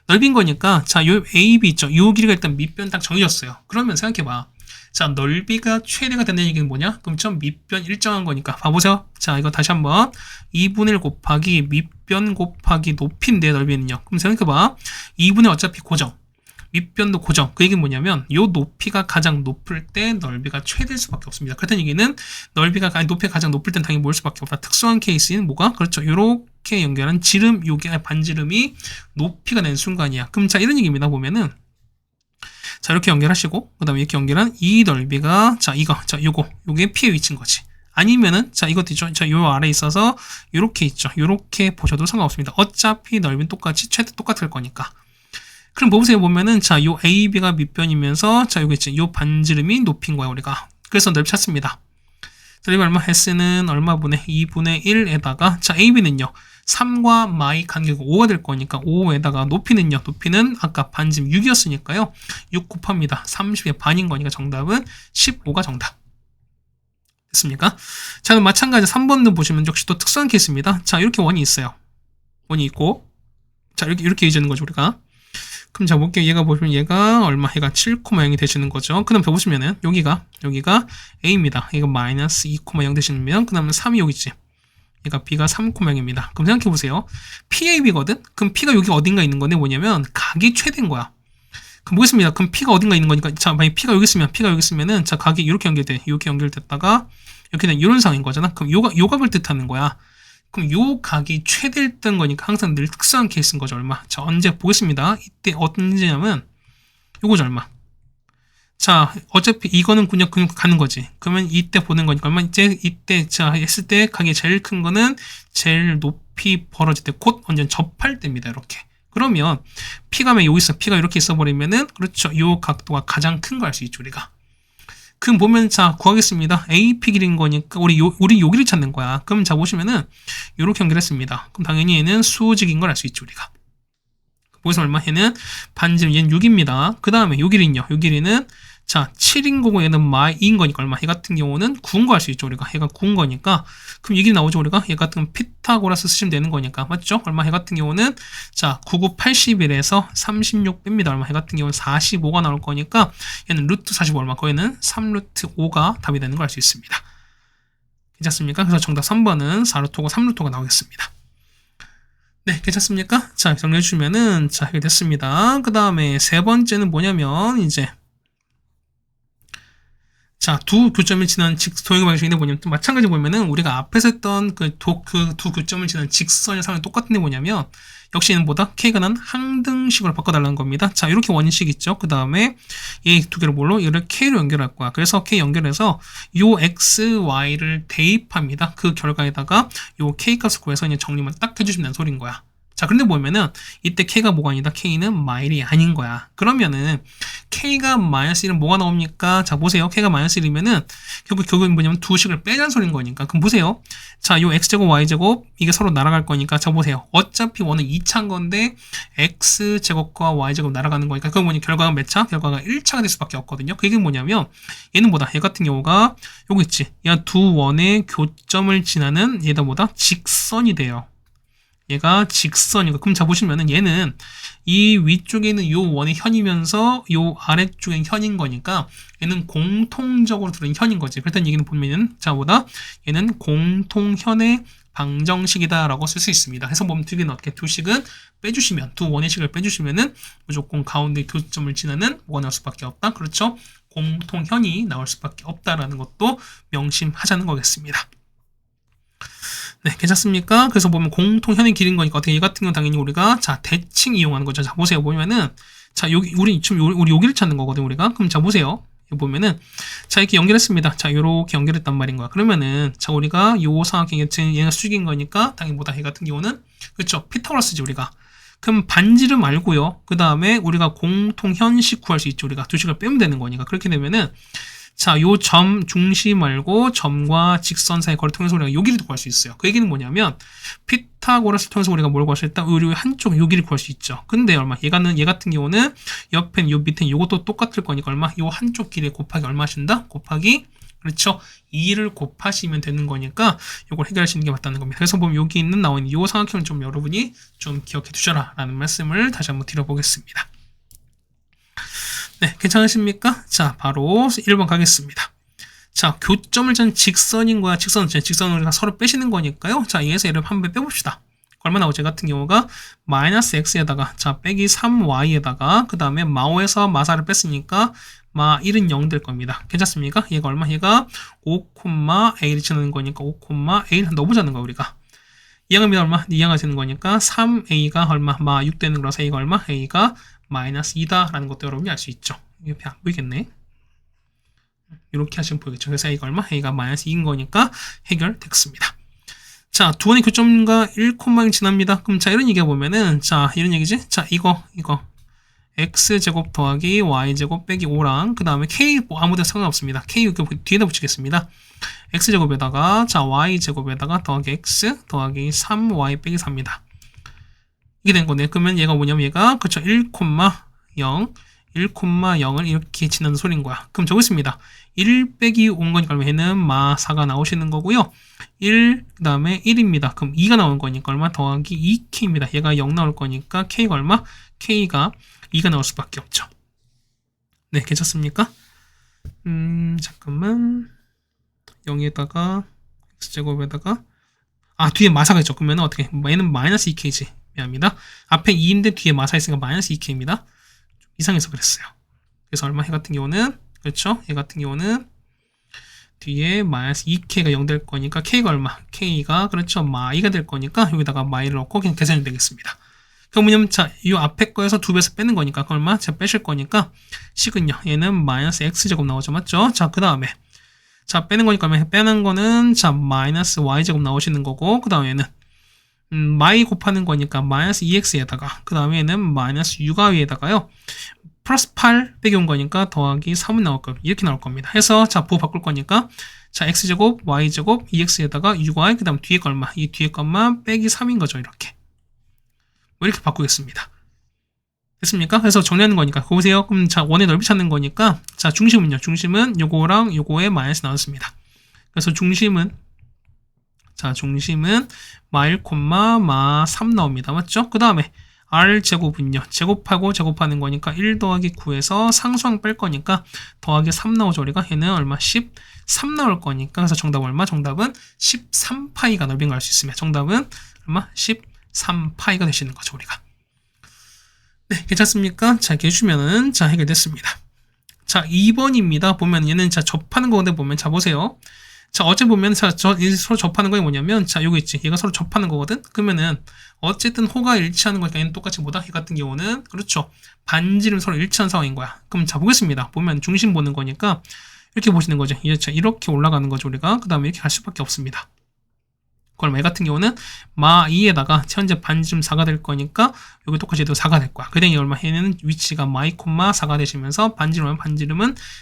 넓인 거니까 자 요 AB 있죠. 요 길이가 일단 밑변 딱 정해졌어요. 그러면 생각해봐. 자 넓이가 최대가 된다는 얘기는 뭐냐? 그럼 좀 밑변 일정한 거니까 봐보세요. 자 이거 다시 한번 2분의 1 곱하기 밑변 곱하기 높이인데 넓이는요. 그럼 생각해봐. 2분의 어차피 고정. 밑변도 고정. 그 얘기는 뭐냐면 요 높이가 가장 높을 때 넓이가 최대일 수밖에 없습니다. 그렇다는 얘기는 높이가 가장 높을 땐 당연히 모일 수밖에 없다. 특수한 케이스인 뭐가? 그렇죠. 요렇게 연결한 지름, 요게 반지름이 높이가 된 순간이야. 그럼 자 이런 얘기입니다. 보면은 자 이렇게 연결하시고 그 다음에 이렇게 연결한 이 넓이가 자 이거 자 요게 P의 위치인 거지. 아니면은 자 이것도 있죠. 자 요 아래에 있어서 요렇게 있죠. 요렇게 보셔도 상관없습니다. 어차피 넓이는 똑같이 최대 똑같을 거니까. 그럼 보세요. 보면은 자, 요 AB가 밑변이면서 자, 여기 있지. 요 반지름이 높인 거야, 우리가. 그래서 넓이 찾습니다. 넓이 얼마? S는 얼마분의 2분의 1에다가 자, AB는요. 3과 마이 간격이 5가 될 거니까 5에다가 높이는요. 높이는 아까 반지름 6이었으니까요. 6 곱합니다. 30의 반인 거니까 정답은 15가 정답. 됐습니까? 자, 그럼 마찬가지 3번도 보시면 역시 또 특수한 케이스입니다. 자, 이렇게 원이 있어요. 원이 있고 자, 이렇게 이해하는 거죠, 우리가. 그럼 자 볼게요. 얘가 보시면 얘가 얼마? 얘가 7,0이 되시는 거죠. 그 다음 보시면은 여기가 A입니다. 얘가 마이너스 2,0 되시면 그 다음에 3이 여기 있지. 얘가 B가 3,0입니다. 그럼 생각해 보세요. PAB거든? 그럼 P가 여기 어딘가 있는 건데 뭐냐면 각이 최대인 거야. 그럼 보겠습니다. 그럼 P가 어딘가 있는 거니까 자 만약 P가 여기 있으면은 자 각이 이렇게 연결돼. 이렇게 연결됐다가 이렇게 된 이런 상황인 거잖아. 그럼 요 각을 뜻하는 거야. 그럼 요 각이 최대일 땐 거니까 항상 늘 특수한 케이스인 거죠. 얼마? 자, 언제 보겠습니다. 이때 언제냐면 요거죠. 얼마? 자, 어차피 이거는 그냥 가는 거지. 그러면 이때 보는 거니까, 그러면 이제 이때, 자, 했을 때 가게 제일 큰 거는 제일 높이 벌어질 때, 곧 완전 접할 때입니다. 이렇게. 그러면 P가 여기 있어. P가 이렇게 있어버리면은, 그렇죠. 이 각도가 가장 큰 거 알 수 있죠, 우리가. 그럼 보면, 자, 구하겠습니다. AP 길인 거니까, 우리 요 길이 찾는 거야. 그럼 자, 보시면은, 요렇게 연결했습니다. 그럼 당연히 얘는 수직인 걸 알 수 있죠, 우리가. 거기서 얼마? 얘는 반지름, 얘는 6입니다. 그 다음에 요 길이는요. 요 길이는 자, 7인 거고 얘는 마이인 거니까 얼마? 얘 같은 경우는 9인 거 알 수 있죠, 우리가. 얘가 9인 거니까. 그럼 이 길이 나오죠, 우리가. 얘 같은 경우는 피타고라스 쓰시면 되는 거니까. 맞죠? 얼마? 얘 같은 경우는 자, 99, 81에서 36 뺍니다. 얼마? 얘 같은 경우는 45가 나올 거니까 얘는 루트 45 얼마? 거기는 3루트 5가 답이 되는 걸 알 수 있습니다. 괜찮습니까? 그래서 정답 3번은 4루트 5가 3루트 5가 나오겠습니다. 네, 괜찮습니까? 자, 정리해주시면은, 자, 해결됐습니다. 그 다음에 세 번째는 뭐냐면, 이제, 자, 두 교점을 지난 도형의 방식인데 뭐냐면, 또 마찬가지 보면은, 우리가 앞에서 했던 그 두 교점을 지난 직선의 상황이 똑같은데 뭐냐면, 역시 얘는 뭐다? K가 난 항등식으로 바꿔달라는 겁니다. 자, 이렇게 원식 있죠? 그 다음에, 얘 두 개를 뭘로? 얘를 K로 연결할 거야. 그래서 K 연결해서, 요 X, Y를 대입합니다. 그 결과에다가, 요 K 값을 구해서 그냥 정리만 딱 해주시면 되는 소리인 거야. 자, 그런데 보면은 이때 K가 뭐가 아니다? K는 마일이 아닌 거야. 그러면은 K가 마이너스 1은 뭐가 나옵니까? 자, 보세요. K가 마이너스 1이면은 결국은 뭐냐면 두 식을 빼자는 소리인 거니까. 그럼 보세요. 자, 요 X제곱, Y제곱 이게 서로 날아갈 거니까. 자, 보세요. 어차피 원은 2차인 건데 X제곱과 Y제곱 날아가는 거니까. 그건 뭐냐? 결과가 몇 차? 결과가 1차가 될 수밖에 없거든요. 그 얘기는 뭐냐면 얘는 뭐다? 얘 같은 경우가 요거 있지. 얘가 두 원의 교점을 지나는 얘다 뭐다? 직선이 돼요. 얘가 직선이고, 그럼 자 보시면은 얘는 이 위쪽에 있는 요 원의 현이면서 요 아래쪽에 현인 거니까 얘는 공통적으로 들은 현인 거지. 그랬던 얘기는 보면은 자 보다 얘는 공통현의 방정식이다라고 쓸 수 있습니다. 해서 보면 두 개는 어떻게 두 식은 빼주시면 두 원의 식을 빼주시면은 무조건 가운데 교점을 지나는 뭐가 나올 수밖에 없다. 그렇죠? 공통현이 나올 수밖에 없다라는 것도 명심하자는 거겠습니다. 네, 괜찮습니까? 그래서 보면 공통현의 길인 거니까 어떻게 이 같은 경우는 당연히 우리가 자 대칭 이용하는 거죠. 자 보세요. 보면은 자 여기 우리 지금 우리 여기를 찾는 거거든 우리가. 그럼 자 보세요. 여기 보면은 자 이렇게 연결했습니다. 자 요렇게 연결했단 말인 거야. 그러면은 자 우리가 요 삼각형 같은 얘가 수직인 거니까 당연히 뭐다 이 같은 경우는 그렇죠. 피타고라스지 우리가. 그럼 반지름 알고요. 그 다음에 우리가 공통현식 구할 수 있죠. 우리가 두 식을 빼면 되는 거니까 그렇게 되면은. 자, 요 점 중심 말고 점과 직선 사이의 거리를 통해서 우리가 요 길이도 구할 수 있어요. 그 얘기는 뭐냐면 피타고라스를 통해서 우리가 뭘 구할 수 있다? 요 한쪽 요 길이 구할 수 있죠. 근데 얼마? 얘 같은 경우는 옆엔 요 밑엔 요것도 똑같을 거니까 얼마? 요 한쪽 길이 곱하기 얼마 하신다? 곱하기 그렇죠. 2를 곱하시면 되는 거니까 요걸 해결하시는 게 맞다는 겁니다. 그래서 보면 여기 있는 나와 있는 요 삼각형을 좀 여러분이 좀 기억해 두셔라 라는 말씀을 다시 한번 드려보겠습니다. 네, 괜찮으십니까? 자, 바로 1번 가겠습니다. 자, 교점을 전 직선인 거야. 직선을 우리가 서로 빼시는 거니까요. 자, 얘에서 얘를 한 배 빼봅시다. 얼마 나오지? 같은 경우가 마이너스 x에다가 자, 빼기 3y에다가 그 다음에 마5에서 마4를 뺐으니까 마1은 0 될 겁니다. 괜찮습니까? 얘가 얼마? 얘가 5,a를 지나는 거니까 5,a를 넣어보자는 거야, 우리가. 이항합니다. 얼마? 이항가 되는 거니까 3a가 얼마? 마6 되는 거라서 a가 얼마? a가 마이너스 2다라는 것도 여러분이 알 수 있죠. 이게 안 보이겠네. 이렇게 하시면 보이겠죠. 그래서 a가 얼마? a가 마이너스 2인 거니까 해결됐습니다. 자, 두 원의 교점과 1,1 지납니다. 그럼 자, 이런 얘기가 보면은 자, 이런 얘기지? 자, 이거 x제곱 더하기 y제곱 빼기 5랑 그 다음에 k 뭐 아무 데나 상관없습니다. k 뒤에다 붙이겠습니다. x제곱에다가 자, y제곱에다가 더하기 x 더하기 3y 빼기 4입니다. 이게 된 거네. 그러면 얘가 뭐냐면 얘가 그쵸 1,0 1,0을 이렇게 지나는 소리인 거야. 그럼 저기 있습니다. 1 빼기 5인 거니까 얼마? 얘는 마4가 나오시는 거고요. 1, 그 다음에 1입니다. 그럼 2가 나오는 거니까 얼마? 더하기 2k입니다. 얘가 0 나올 거니까 k가 얼마? k가 2가 나올 수밖에 없죠. 네, 괜찮습니까? 잠깐만. 0에다가 x제곱에다가 뒤에 마사가 있죠. 그러면 어떻게? 얘는 마이너스 2k지. 미안합니다. 앞에 2인데 뒤에 마사 있으니까 마이너스 2k입니다. 좀 이상해서 그랬어요. 그래서 얼마? 얘 같은 경우는 그렇죠? 얘 같은 경우는 뒤에 마이너스 2k가 0 될 거니까 k가 얼마? k가 그렇죠? 마2가 될 거니까 여기다가 마이를 넣고 그냥 계산이 되겠습니다. 그럼 뭐냐면 자, 이 앞에 거에서 2배에서 빼는 거니까 그걸 얼마? 자, 빼실 거니까 식은요. 얘는 마이너스 x제곱 나오죠. 맞죠? 자, 그 다음에 자, 빼는 거니까 빼는 거는 자, 마이너스 y제곱 나오시는 거고 그 다음에는 y 곱하는 거니까 마이너스 2x에다가 그 다음에는 마이너스 6y에다가요. 플러스 8 빼기 온 거니까 더하기 3은 나올 겁니다. 이렇게 나올 겁니다. 해서 자, 부호 바꿀 거니까 자, x제곱, y제곱, 2x에다가 6y, 그 다음 뒤에 거 얼마? 이 뒤에 것만 빼기 3인 거죠. 이렇게. 뭐 이렇게 바꾸겠습니다. 됐습니까? 그래서 정리하는 거니까. 보세요. 그럼 자, 원의 넓이 찾는 거니까 자, 중심은요. 중심은 요거랑 요거에 마이너스 나왔습니다. 그래서 중심은 자, 중심은 마1, 마3 나옵니다. 맞죠? 그 다음에 r제곱은요. 제곱하고 제곱하는 거니까 1 더하기 9에서 상수항 뺄 거니까 더하기 3 나오죠. 우리가 얘는 얼마? 13 나올 거니까 그래서 정답 얼마? 정답은 13파이가 넓인 걸 알 수 있습니다. 정답은 얼마? 13파이가 되시는 거죠. 우리가. 네, 괜찮습니까? 자, 이렇게 해주면은 자, 해결됐습니다. 자, 2번입니다. 보면 얘는 자, 접하는 거인데 보면 자, 보세요. 자, 어째 보면 자, 서로 접하는 거에 뭐냐면 자, 요거 있지. 얘가 서로 접하는 거거든. 그러면은 어쨌든 호가 일치하는 거니까 얘는 똑같이 뭐다? 얘 같은 경우는 그렇죠. 반지름 서로 일치한 상황인 거야. 그럼 자, 보겠습니다. 보면 중심 보는 거니까 이렇게 보시는 거죠. 이렇게 올라가는 거죠, 우리가. 그 다음에 이렇게 갈 수밖에 없습니다. 그럼 얘 같은 경우는 마 2에다가 현재 반지름 4가 될 거니까 여기 똑같이 해도 4가 될 거야. 그다음에 얼마? 얘는 위치가 마 2, 4가 되시면서 반지름은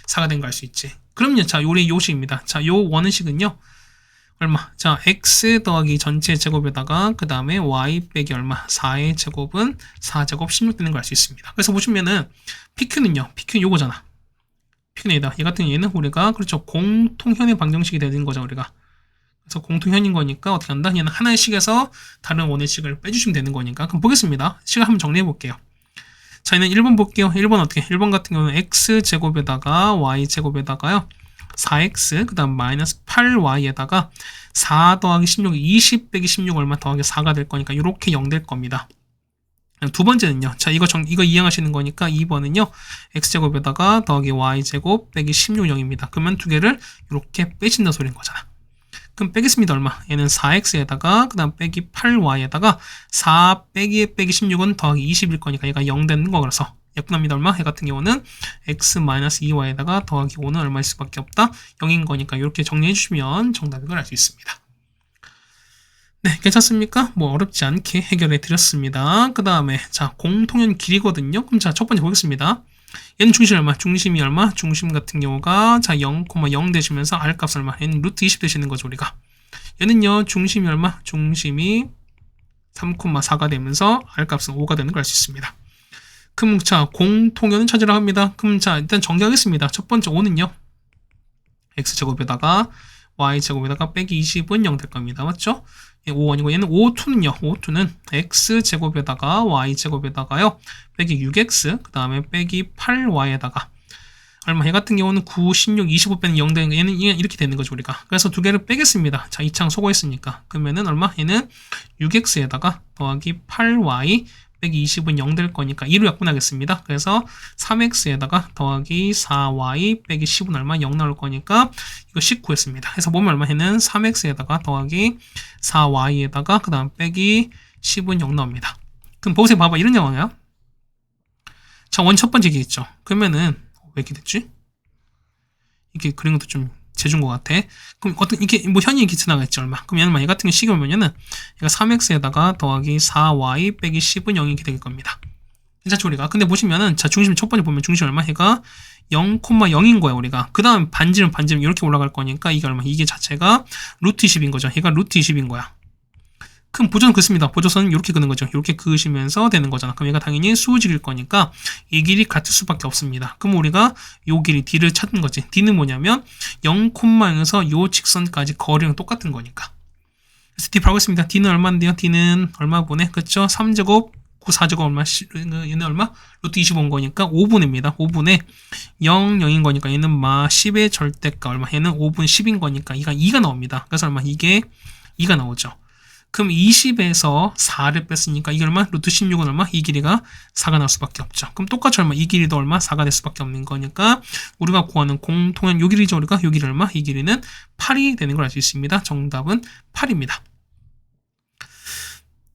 4가 된 거 알 수 있지. 그럼요. 자, 요리 요식입니다. 자, 요 원의식은요. 얼마? 자, x 더하기 전체 제곱에다가 그 다음에 y 빼기 얼마? 4의 제곱은 4제곱 16 되는 걸 알 수 있습니다. 그래서 보시면은 PQ는요. PQ 요거잖아. PQ는 얘 같은 얘는 우리가 그렇죠. 공통현의 방정식이 되는 거죠, 우리가. 그래서 공통현인 거니까 어떻게 한다? 얘는 하나의 식에서 다른 원의 식을 빼주시면 되는 거니까. 그럼 보겠습니다. 식을 한번 정리해 볼게요. 자, 얘는 1번 볼게요. 1번 어떻게? 1번 같은 경우는 x제곱에다가 y제곱에다가요. 4x, 그 다음 마이너스 8y에다가 4 더하기 16, 20 빼기 16 얼마 더하기 4가 될 거니까 이렇게 0 될 겁니다. 두 번째는요. 자, 이거 이해하시는 거니까 2번은요. x제곱에다가 더하기 y제곱 빼기 16 0입니다. 그러면 두 개를 이렇게 빼신다 소리인 거잖아. 그럼 빼겠습니다. 얼마? 얘는 4x에다가 그 다음 빼기 8y에다가 4 빼기 16은 더하기 20일 거니까 얘가 0 되는 거라서 약분합니다. 얼마? 얘 같은 경우는 x-2y에다가 더하기 5는 얼마일 수밖에 없다? 0인 거니까 이렇게 정리해 주시면 정답인 알 수 있습니다. 네, 괜찮습니까? 뭐 어렵지 않게 해결해 드렸습니다. 그 다음에 자, 공통연 길이거든요. 그럼 자, 첫 번째 보겠습니다. 얘는 중심이 얼마? 중심이 얼마? 중심 같은 경우가 자 0,0 되시면서 R 값 얼마? 얘는 루트 20 되시는 거죠, 우리가. 얘는요, 중심이 얼마? 중심이 3,4가 되면서 R 값은 5가 되는 걸 알 수 있습니다. 그럼 자, 공통연은 찾으라 합니다. 그럼 자, 일단 정리하겠습니다. 첫 번째 5는요. x제곱에다가 y제곱에다가 빼기 20은 0 될 겁니다. 맞죠? 5원이고 얘는 5,2는요. 5,2는 x제곱에다가 y제곱에다가요. 빼기 6x 그 다음에 빼기 8y에다가 얼마? 얘 같은 경우는 9, 16, 25 빼는 0 되는 거 얘는 이렇게 되는 거죠, 우리가. 그래서 두 개를 빼겠습니다. 자, 이 창 소거했으니까. 그러면은 얼마? 얘는 6x에다가 더하기 8y 빼기 20은 0 될 거니까 2로 약분하겠습니다. 그래서 3x에다가 더하기 4y 빼기 10은 얼마? 0 나올 거니까 이거 19했습니다. 해서 보면 얼마? 얘는 3x에다가 더하기 4y에다가 그 다음 빼기 10은 0 나옵니다. 그럼 보세요. 봐봐. 이런 영화야. 자, 원 첫 번째 얘기했죠. 그러면은 왜 이렇게 됐지? 이렇게 그린 것도 좀 재준 것 같아. 그럼 어떤 이게 뭐 현이 이렇게 지나갔지 얼마? 그럼 얘는 얘 같은 경우 식이 오면은 얘가 3x에다가 더하기 4y 빼기 10은 0이 이렇게 될 겁니다. 괜찮죠, 우리가? 근데 보시면은 자, 중심 첫 번째 보면 중심 얼마? 얘가 0,0인 거야, 우리가. 그 다음 반지름 이렇게 올라갈 거니까 이게 얼마? 이게 자체가 루트 20인 거죠. 얘가 루트 20인 거야. 그럼 보조선 긋습니다. 보조선은 이렇게 그는 거죠. 이렇게 그으시면서 되는 거잖아. 그럼 얘가 당연히 수직일 거니까 이 길이 같을 수밖에 없습니다. 그럼 우리가 요 길이 D를 찾는 거지. D는 뭐냐면 0,0에서 요 직선까지 거리랑 똑같은 거니까. 그래서 D 바꾸겠습니다. D는 얼마인데요? D는 얼마 보내? 그쵸? 3제곱 9, 4제곱 얼마? 얘는 얼마? 루트 25인 거니까 5분입니다. 5분에 0, 0인 거니까 얘는 마 10의 절대가 얼마? 얘는 5분 10인 거니까 이가 2가 나옵니다. 그래서 얼마? 이게 2가 나오죠. 그럼 20에서 4를 뺐으니까 이게 얼마? 루트 16은 얼마? 이 길이가 4가 나올 수밖에 없죠. 그럼 똑같이 얼마? 이 길이도 얼마? 4가 될 수밖에 없는 거니까 우리가 구하는 공통한 요 길이죠. 우리가 요 길이 얼마? 이 길이는 8이 되는 걸 알 수 있습니다. 정답은 8입니다.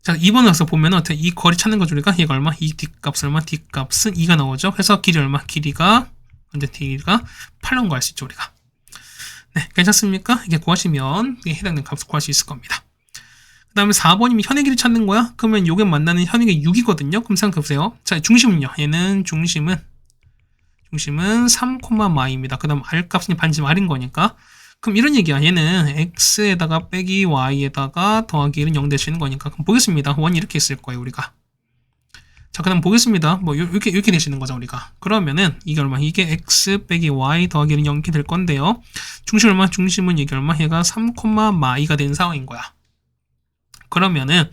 자, 2번 와서 보면은 이 거리 찾는 거죠. 우리가 얘가 얼마? 이 뒷값 얼마? 뒷값은 2가 나오죠. 그래서 길이 얼마? 길이가 8인 거 알 수 있죠, 우리가. 네, 괜찮습니까? 이게 구하시면 이게 해당되는 값을 구할 수 있을 겁니다. 그 다음에 4번이면 현의 길이 찾는 거야? 그러면 요게 만나는 현의가 6이거든요. 그럼 생각해보세요. 자, 중심은요. 얘는 중심은 3, 마이입니다. 그 다음 R값은 반지 R인 거니까. 그럼 이런 얘기야. 얘는 X에다가 빼기 Y에다가 더하기 1은 0 되시는 거니까. 그럼 보겠습니다. 원이 이렇게 있을 거예요, 우리가. 자, 그 다음 보겠습니다. 뭐, 이렇게 되시는 거죠, 우리가. 그러면은, 이게 얼마? 이게 X 빼기 Y 더하기 1은 0 이렇게 될 건데요. 중심 얼마? 중심은 이게 얼마? 얘가 3, 마이가 된 상황인 거야. 그러면은,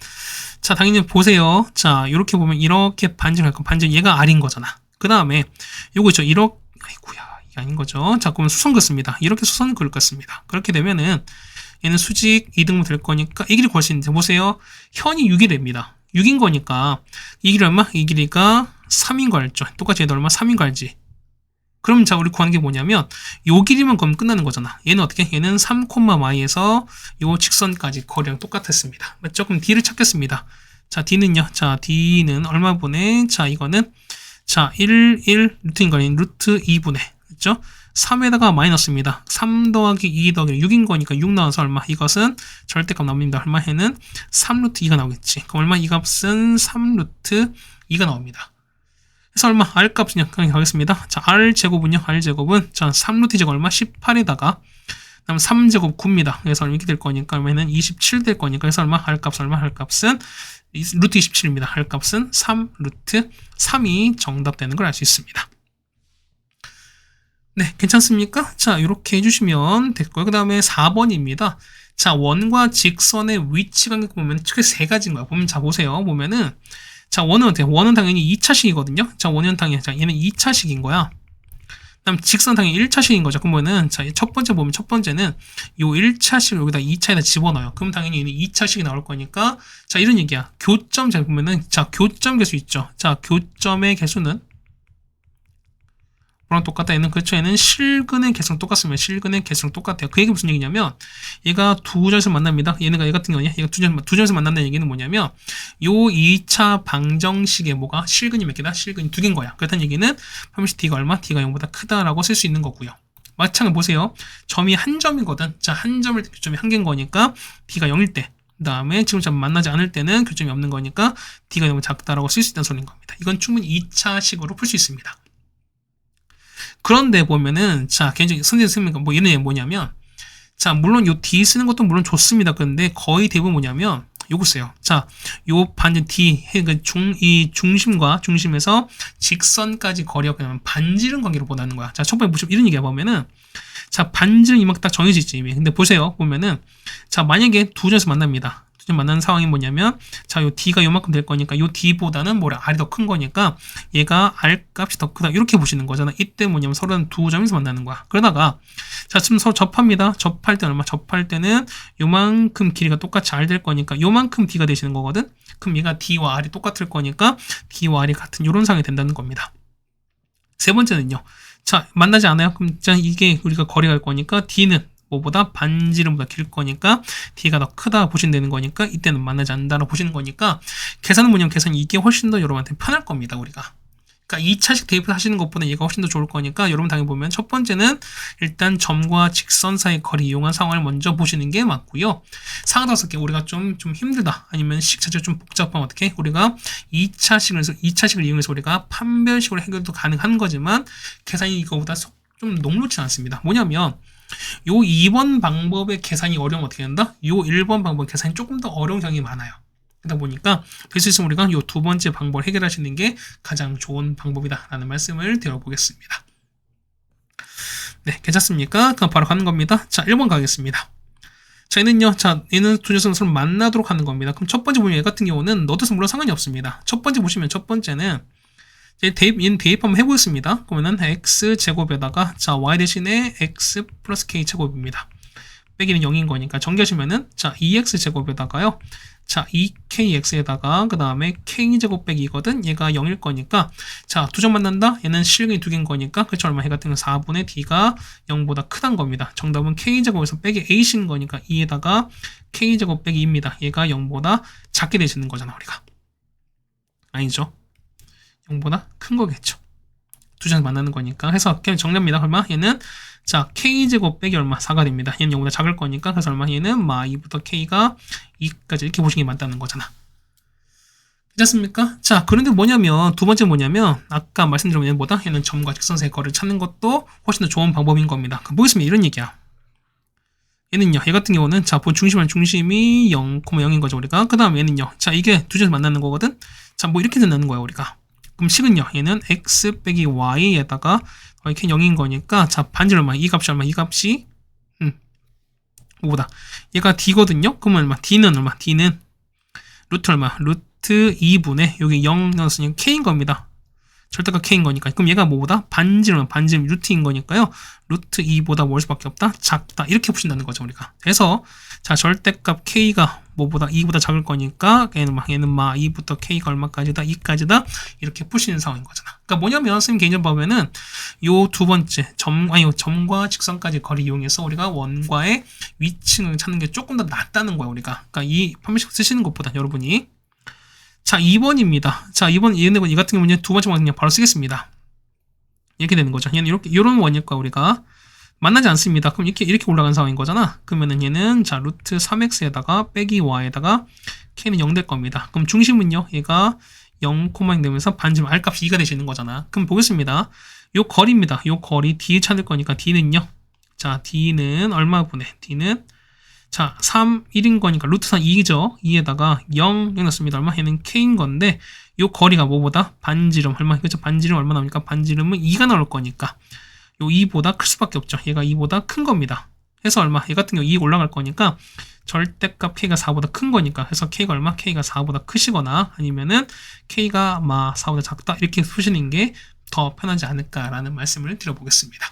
자, 당연히 보세요. 자, 이렇게 보면 이렇게 반지를 할 거. 반지 얘가 R인 거잖아. 그 다음에, 요거 있죠. 이렇게, 아이고야. 이게 아닌 거죠. 자, 그러면 수선 긋습니다. 이렇게 수선 그을 것입니다. 그렇게 되면은, 얘는 수직 2등분 될 거니까, 이 길이 구할 수 있는데, 보세요. 현이 6이 됩니다. 6인 거니까, 이 길이 얼마? 이 길이가 3인 거 알죠? 똑같이 얘도 얼마? 3인 거 알지? 그럼 자, 우리 구하는 게 뭐냐면, 요 길이만 그럼 끝나는 거잖아. 얘는 어떻게? 얘는 3, y에서 요 직선까지 거리랑 똑같았습니다. 맞죠? 그럼 d를 찾겠습니다. 자, d는요. 자, d는 얼마분의? 자, 이거는, 자, 1 루트인 거는 루트 2분의. 그죠? 3에다가 마이너스입니다. 3 더하기 2 더하기 6인 거니까 6 나와서 얼마? 이것은 절대값 나옵니다. 얼마? 해는 3루트 2가 나오겠지. 그럼 얼마? 이 값은 3루트 2가 나옵니다. 그래서 얼마? R 값은요? 그냥 가겠습니다. 자, R 제곱은요? R 제곱은 자, 3루트 제곱 얼마? 18에다가 그다음 3제곱 9입니다. 그래서 이렇게 될 거니까 얼마는 27 될 거니까 그래서 얼마? R 값 얼마? R 값은 루트 27입니다. R 값은 3루트 3이 정답 되는 걸 알 수 있습니다. 네, 괜찮습니까? 자, 이렇게 해주시면 됐고요. 그 다음에 4번입니다. 자, 원과 직선의 위치 관계 보면 크게 세 가지인 거야. 보면, 자, 보세요. 보면은, 자, 원은 어때요? 원은 당연히 2차식이거든요. 자, 원은 당연히, 자, 얘는 2차식인 거야. 그 다음 직선 당연히 1차식인 거죠. 그러면은, 자, 첫 번째 보면 첫 번째는 요 1차식을 여기다 2차에다 집어넣어요. 그럼 당연히 얘는 2차식이 나올 거니까, 자, 이런 얘기야. 교점, 자, 보면은, 자, 교점 개수 있죠. 자, 교점의 개수는 뭐랑 똑같다. 얘는 그렇죠. 얘는 실근의 개수랑 똑같습니다. 실근의 개수랑 똑같아요. 그 얘기 무슨 얘기냐면 얘가 두 점에서 만납니다. 얘가 얘 같은 경우는 얘가 두 점에서 만난다는 얘기는 뭐냐면 요 2차 방정식의 뭐가 실근이 몇 개다? 실근이 2개인 거야. 그렇다는 얘기는 반드시 d가 얼마? d가 0보다 크다라고 쓸 수 있는 거고요. 마찬가지로 보세요. 점이 한 점이거든. 자, 한 점일 때 교점이 한 개인 거니까 d가 0일 때. 그 다음에 지금 점 만나지 않을 때는 교점이 없는 거니까 d가 너무 작다라고 쓸 수 있다는 소리인 겁니다. 이건 충분히 2차식으로 풀 수 있습니다. 그런데 보면은, 자, 개인적인 선생님, 뭐 이런 얘기 뭐냐면, 자, 물론 요 D 쓰는 것도 물론 좋습니다. 그런데 거의 대부분 뭐냐면, 요거 써요. 자, 요 반지 D, 이 중심에서 직선까지 거리가 그냥 반지름 관계로 보다는 거야. 자, 첫 번째 무슨 이런 얘기가 보면은, 자, 반지름 이만큼 딱 정해져 있지, 이미. 근데 보세요. 보면은, 자, 만약에 두 점에서 만납니다. 만나는 상황이 뭐냐면 자, 요 D가 요만큼 될 거니까 요 D보다는 뭐라 R이 더 큰 거니까 얘가 R 값이 더 크다 이렇게 보시는 거잖아. 이때 뭐냐면 서로는 두 점에서 만나는 거야. 그러다가 자, 지금 서로 접합니다. 접할 때는 얼마? 접할 때는 요만큼 길이가 똑같이 R 될 거니까 요만큼 D가 되시는 거거든. 그럼 얘가 D와 R이 똑같을 거니까 D와 R이 같은 요런 상황이 된다는 겁니다. 세 번째는요. 자, 만나지 않아요? 그럼 자, 이게 우리가 거리가 갈 거니까 D는 뭐보다 반지름보다 길 거니까 D가 더 크다 보시면 되는 거니까 이때는 만나지 않는다라고 보시는 거니까 계산은 뭐냐면 계산이 이게 훨씬 더 여러분한테 편할 겁니다. 우리가 그러니까 2차식 대입 하시는 것보다 얘가 훨씬 더 좋을 거니까 여러분 당연히 보면 첫 번째는 일단 점과 직선 사이 거리 이용한 상황을 먼저 보시는 게 맞고요. 상황 5개 우리가 좀 힘들다 아니면 식 자체가 좀 복잡하면 어떻게 우리가 2차식을 이용해서 우리가 판별식으로 해결도 가능한 거지만 계산이 이거보다 좀 녹록지 않습니다. 뭐냐면 요 2번 방법의 계산이 어려우면 어떻게 된다? 요 1번 방법 계산이 조금 더 어려운 경향이 많아요. 그러다 보니까 될 수 있으면 우리가 요 두 번째 방법을 해결하시는 게 가장 좋은 방법이다 라는 말씀을 드려보겠습니다. 네, 괜찮습니까? 그럼 바로 가는 겁니다. 자, 1번 가겠습니다. 자, 얘는요, 자, 얘는 두 녀석을 서로 만나도록 하는 겁니다. 그럼 첫 번째 보면 얘 같은 경우는 넣어서 물론 상관이 없습니다. 첫 번째 보시면 첫 번째는 얘는 대입 한번 해보겠습니다. 그러면은 x제곱에다가 자 y 대신에 x 플러스 k제곱입니다. 빼기는 0인 거니까 정리하시면은 자 2x제곱에다가요 자, 2kx에다가 그 다음에 k제곱 빼기 이거든. 얘가 0일 거니까 자, 두 점 만난다. 얘는 실근이 두 개인 거니까 그쵸 얼마 해 같은 건 4분의 d가 0보다 크단 겁니다. 정답은 k제곱에서 빼기 a인 거니까 2에다가 k제곱 빼기 2입니다. 얘가 0보다 작게 되시는 거잖아 우리가. 아니죠. 0보다 큰 거겠죠. 두 점 만나는 거니까 해서 그냥 정리합니다. 얼마? 얘는 자 k제곱 빼기 얼마? 4가 됩니다. 얘는 0보다 작을 거니까 그래서 얼마? 얘는 마 2부터 k가 2까지 이렇게 보시는 게 맞다는 거잖아. 괜찮습니까? 자 그런데 뭐냐면 두 번째 뭐냐면 아까 말씀드린 얘는 뭐다? 얘는 점과 직선 사이의 거리를 찾는 것도 훨씬 더 좋은 방법인 겁니다. 보겠습니다. 이런 얘기야. 얘는요. 얘 같은 경우는 자 본 중심은 중심이 0,0인 거죠 우리가. 그 다음 얘는요. 자 이게 두 점에서 만나는 거거든. 자 뭐 이렇게 된다는 거야 우리가. 그럼 식은요. 얘는 x 빼기 y에다가 이렇게 0인 거니까 자 반지를 얼마? 이 값이 얼마? 이 값이 뭐보다 얘가 d거든요. 그러면 얼마? d는 얼마? d는 루트 얼마? 루트 2분의 여기 0 넣었으니 k인 겁니다. 절대값 k인 거니까. 그럼 얘가 뭐보다? 반지름 루트인 거니까요. 루트 2보다 뭘 수밖에 없다? 작다. 이렇게 푸신다는 거죠 우리가. 그래서 자 절대값 k가 뭐보다 2보다 작을 거니까 얘는 마 2부터 k가 얼마까지다? 2까지다. 이렇게 푸시는 상황인 거잖아. 그러니까 뭐냐면 선생님 개인적으로 보면은 요 두 번째 점과 직선까지 거리 이용해서 우리가 원과의 위치를 찾는 게 조금 더 낫다는 거야 우리가. 그러니까 이 판매식 쓰시는 것보다 여러분이. 자 2번입니다. 자 2번 이 같은 경우는 두 번째 원칙 그냥 바로 쓰겠습니다. 이렇게 되는 거죠. 얘는 이런 원일과 우리가 만나지 않습니다. 그럼 이렇게 올라간 상황인 거잖아. 그러면은 얘는 자 루트 3x에다가 빼기 y에다가 k는 0 될 겁니다. 그럼 중심은요. 얘가 0,0 되면서 반지름 r값이 2가 되시는 거잖아. 그럼 보겠습니다. 요 거리입니다. 요 거리 d 찾을 거니까 d는요. 자 d는 얼마 분의 d는 자 3, 1인 거니까 루트 3 2죠. 2에다가 0 넣습니다. 얼마? 얘는 k인 건데 요 거리가 뭐보다? 반지름 얼마? 그렇죠? 반지름 얼마 나옵니까? 반지름은 2가 나올 거니까 요 2보다 클 수밖에 없죠. 얘가 2보다 큰 겁니다. 해서 얼마? 얘 같은 경우 2 올라갈 거니까 절대값 k가 4보다 큰 거니까 해서 k가 얼마? k가 4보다 크시거나 아니면은 k가 4보다 작다 이렇게 푸시는 게 더 편하지 않을까라는 말씀을 드려보겠습니다.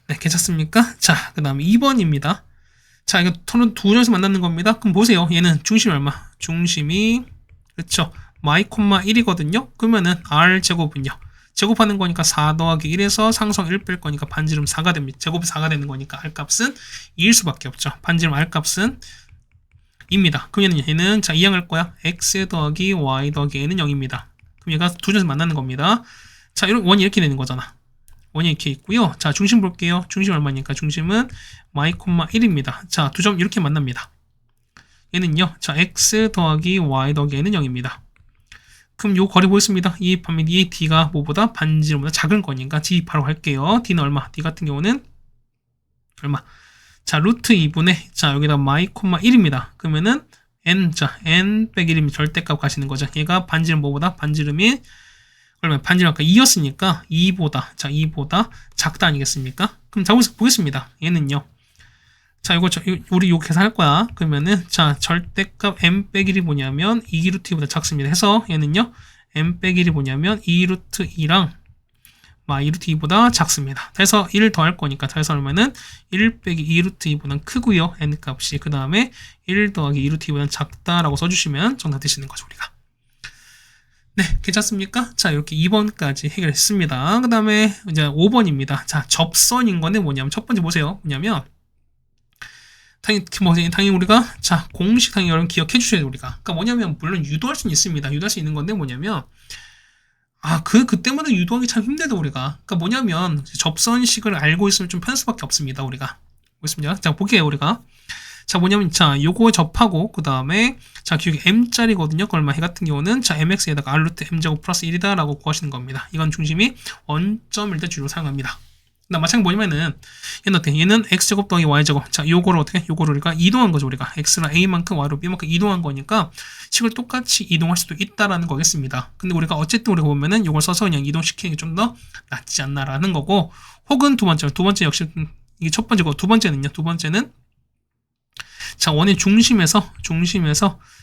네, 괜찮습니까? 자, 그 다음에 2번입니다. 자, 이거 두 점에서 만나는 겁니다. 그럼 보세요. 얘는 중심이 얼마? 중심이 그렇죠. y, 1이거든요. 그러면은 r제곱은요. 제곱하는 거니까 4 더하기 1에서 상성 1 뺄 거니까 반지름 4가 됩니다. 제곱이 4가 되는 거니까 r값은 2일 수밖에 없죠. 반지름 r값은 2입니다. 그러면 얘는 자 이항할 거야. x 더하기 y 더하기 a는 0입니다. 그럼 얘가 두 점에서 만나는 겁니다. 자, 이런 원이 이렇게 되는 거잖아. 원이 이렇게 있고요. 자, 중심 볼게요. 중심 얼마니까? 중심은 y, 1입니다. 자, 두 점 이렇게 만납니다. 얘는요. 자, x 더하기 y 더하기 a는 0입니다. 그럼 요 거리 보였습니다. 이 d가 뭐보다 반지름보다 작은 거니까 d 바로 할게요. d는 얼마? d 같은 경우는 얼마? 자, 루트 2분의 자, 여기다 y, 1입니다. 그러면은 n 빼기 1이면 절대값 가시는 거죠. 얘가 반지름 뭐보다? 반지름이 얼마? 반지름 아까 2였으니까 2보다 작다 아니겠습니까? 그럼 자 보겠습니다. 얘는요. 자, 우리 이거 계산할 거야. 그러면은 자, 절대값 m 빼기 1이 뭐냐면 2 루트 2보다 작습니다. 해서 얘는요. m 빼기 1이 뭐냐면 2 루트 2랑 2 루트 2보다 작습니다. 해서 1을 더할 거니까 해서 얼마는 1 빼기 2 루트 2보다는 크고요. n 값이 그 다음에 1 더하기 2 루트 2보다는 작다라고 써주시면 정답 되시는 거죠 우리가. 네, 괜찮습니까? 자, 이렇게 2번까지 해결했습니다. 그 다음에 이제 5번입니다. 자, 접선인 건데 뭐냐면 첫 번째 보세요. 뭐냐면 당연히 우리가 자 공식 당연히 여러분 기억해 주셔야 돼요 우리가. 그러니까 뭐냐면 물론 유도할 수는 있습니다. 유도할 수 있는 건데 뭐냐면 그때마다 유도하기 참 힘들다 우리가. 그러니까 뭐냐면 접선식을 알고 있으면 좀 편할 수밖에 없습니다 우리가. 보겠습니다. 자 볼게요 우리가. 자 뭐냐면 자 요거 접하고 그 다음에 자 기억이 m짜리거든요. 그 얼마 해 같은 경우는 자 mx에다가 r 루트 m제곱 플러스 1이다 라고 구하시는 겁니다. 이건 중심이 원점일 때 주로 사용합니다. 마찬가지 뭐냐면은 얘는 어때? 얘는 x제곱 더하기 y제곱. 자 요거를 어떻게? 요거를 우리가 이동한 거죠 우리가. x랑 a만큼 y로 b만큼 이동한 거니까 식을 똑같이 이동할 수도 있다라는 거겠습니다. 근데 우리가 어쨌든 우리가 보면은 요걸 써서 그냥 이동시키는 게 좀 더 낫지 않나라는 거고, 혹은 두 번째 역시 이게 첫 번째고 두 번째는 자, 원의 중심에서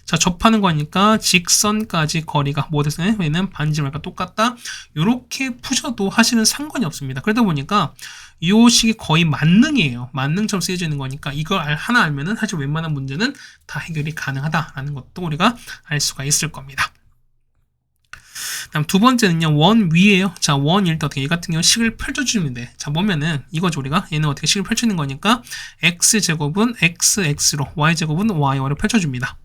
자, 접하는 거니까 직선까지 거리가 뭐 됐어요? 얘는 반지름과 똑같다. 요렇게 푸셔도 사실은 상관이 없습니다. 그러다 보니까 이 식이 거의 만능이에요. 만능처럼 쓰여져 있는 거니까 이걸 하나 알면은 사실 웬만한 문제는 다 해결이 가능하다라는 것도 우리가 알 수가 있을 겁니다. 다음 두 번째는요, 원 위에요. 자, 원일 때 어떻게, 이 같은 경우 식을 펼쳐주면 돼. 자, 보면은 이거죠, 우리가. 얘는 어떻게 식을 펼치는 거니까 x제곱은 xx로, y제곱은 y로 펼쳐줍니다.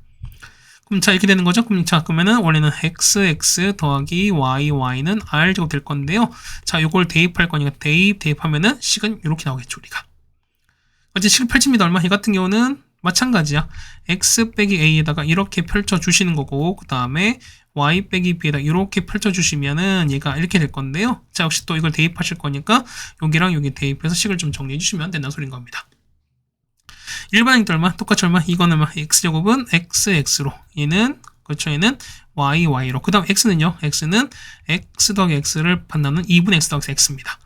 그럼 자, 이렇게 되는 거죠. 그럼 자, 그러면은 원래는 xx 더하기 y는 r제곱 될 건데요. 자, 요걸 대입할 거니까 대입하면은 식은 이렇게 나오겠죠, 우리가. 어제 식을 펼칩니다. 얼마? 이 같은 경우는 마찬가지야. x 빼기 a에다가 이렇게 펼쳐주시는 거고, 그 다음에 y 빼기 b에다 이렇게 펼쳐주시면은 얘가 이렇게 될 건데요. 자, 역시 또 이걸 대입하실 거니까 여기랑 여기 대입해서 식을 좀 정리해 주시면 된다는 소린 겁니다. 일반항도 얼마? 똑같이 얼마? 이거는 얼마? x제곱은 xx로, 얘는 그렇죠, 얘는 y로. 그 다음 x는요, x는 x 더하기 x를 반나누는 2분의 x 더하기 x입니다.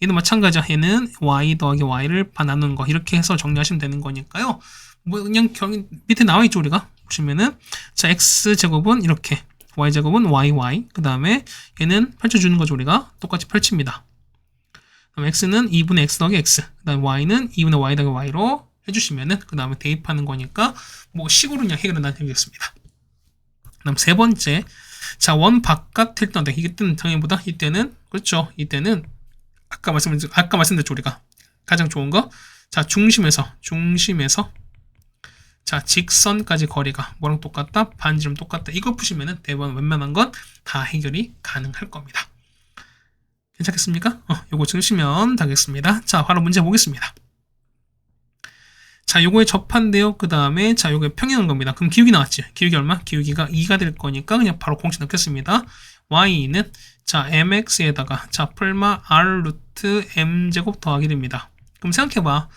얘는 마찬가지야. 얘는 y 더하기 y를 반나누는 거, 이렇게 해서 정리하시면 되는 거니까요. 뭐 그냥 밑에 나와 있죠, 우리가. 보시면은 자, x제곱은 이렇게, y제곱은 yy, 그 다음에 얘는 펼쳐주는 거죠, 우리가. 똑같이 펼칩니다. 그다음 x는 2분의 x 더하기 x, 그 다음에 y는 2분의 y 더하기 y로 해주시면은 그 다음에 대입하는 거니까 뭐 식으로 그냥 해결은 안 되겠습니다. 그 다음 세 번째, 자, 원 바깥일 때, 이때는 당연보다 이때는, 그렇죠, 이때는 아까 말씀드렸죠, 우리가 가장 좋은 거, 자, 중심에서 자, 직선까지 거리가 뭐랑 똑같다? 반지름 똑같다. 이거 푸시면은 대부분 웬만한 건 다 해결이 가능할 겁니다. 괜찮겠습니까? 요거 쓰시면 되겠습니다. 자, 바로 문제 보겠습니다. 자, 요거에 접한데요. 그 다음에 자, 요게 평행한 겁니다. 그럼 기울기 나왔지? 기울기 얼마? 기울기가 2가 될 거니까 그냥 바로 공식 넣겠습니다. y는 자, mx에다가 자, 풀마 r 루트 m제곱 더하기 됩니다. 그럼 생각해봐.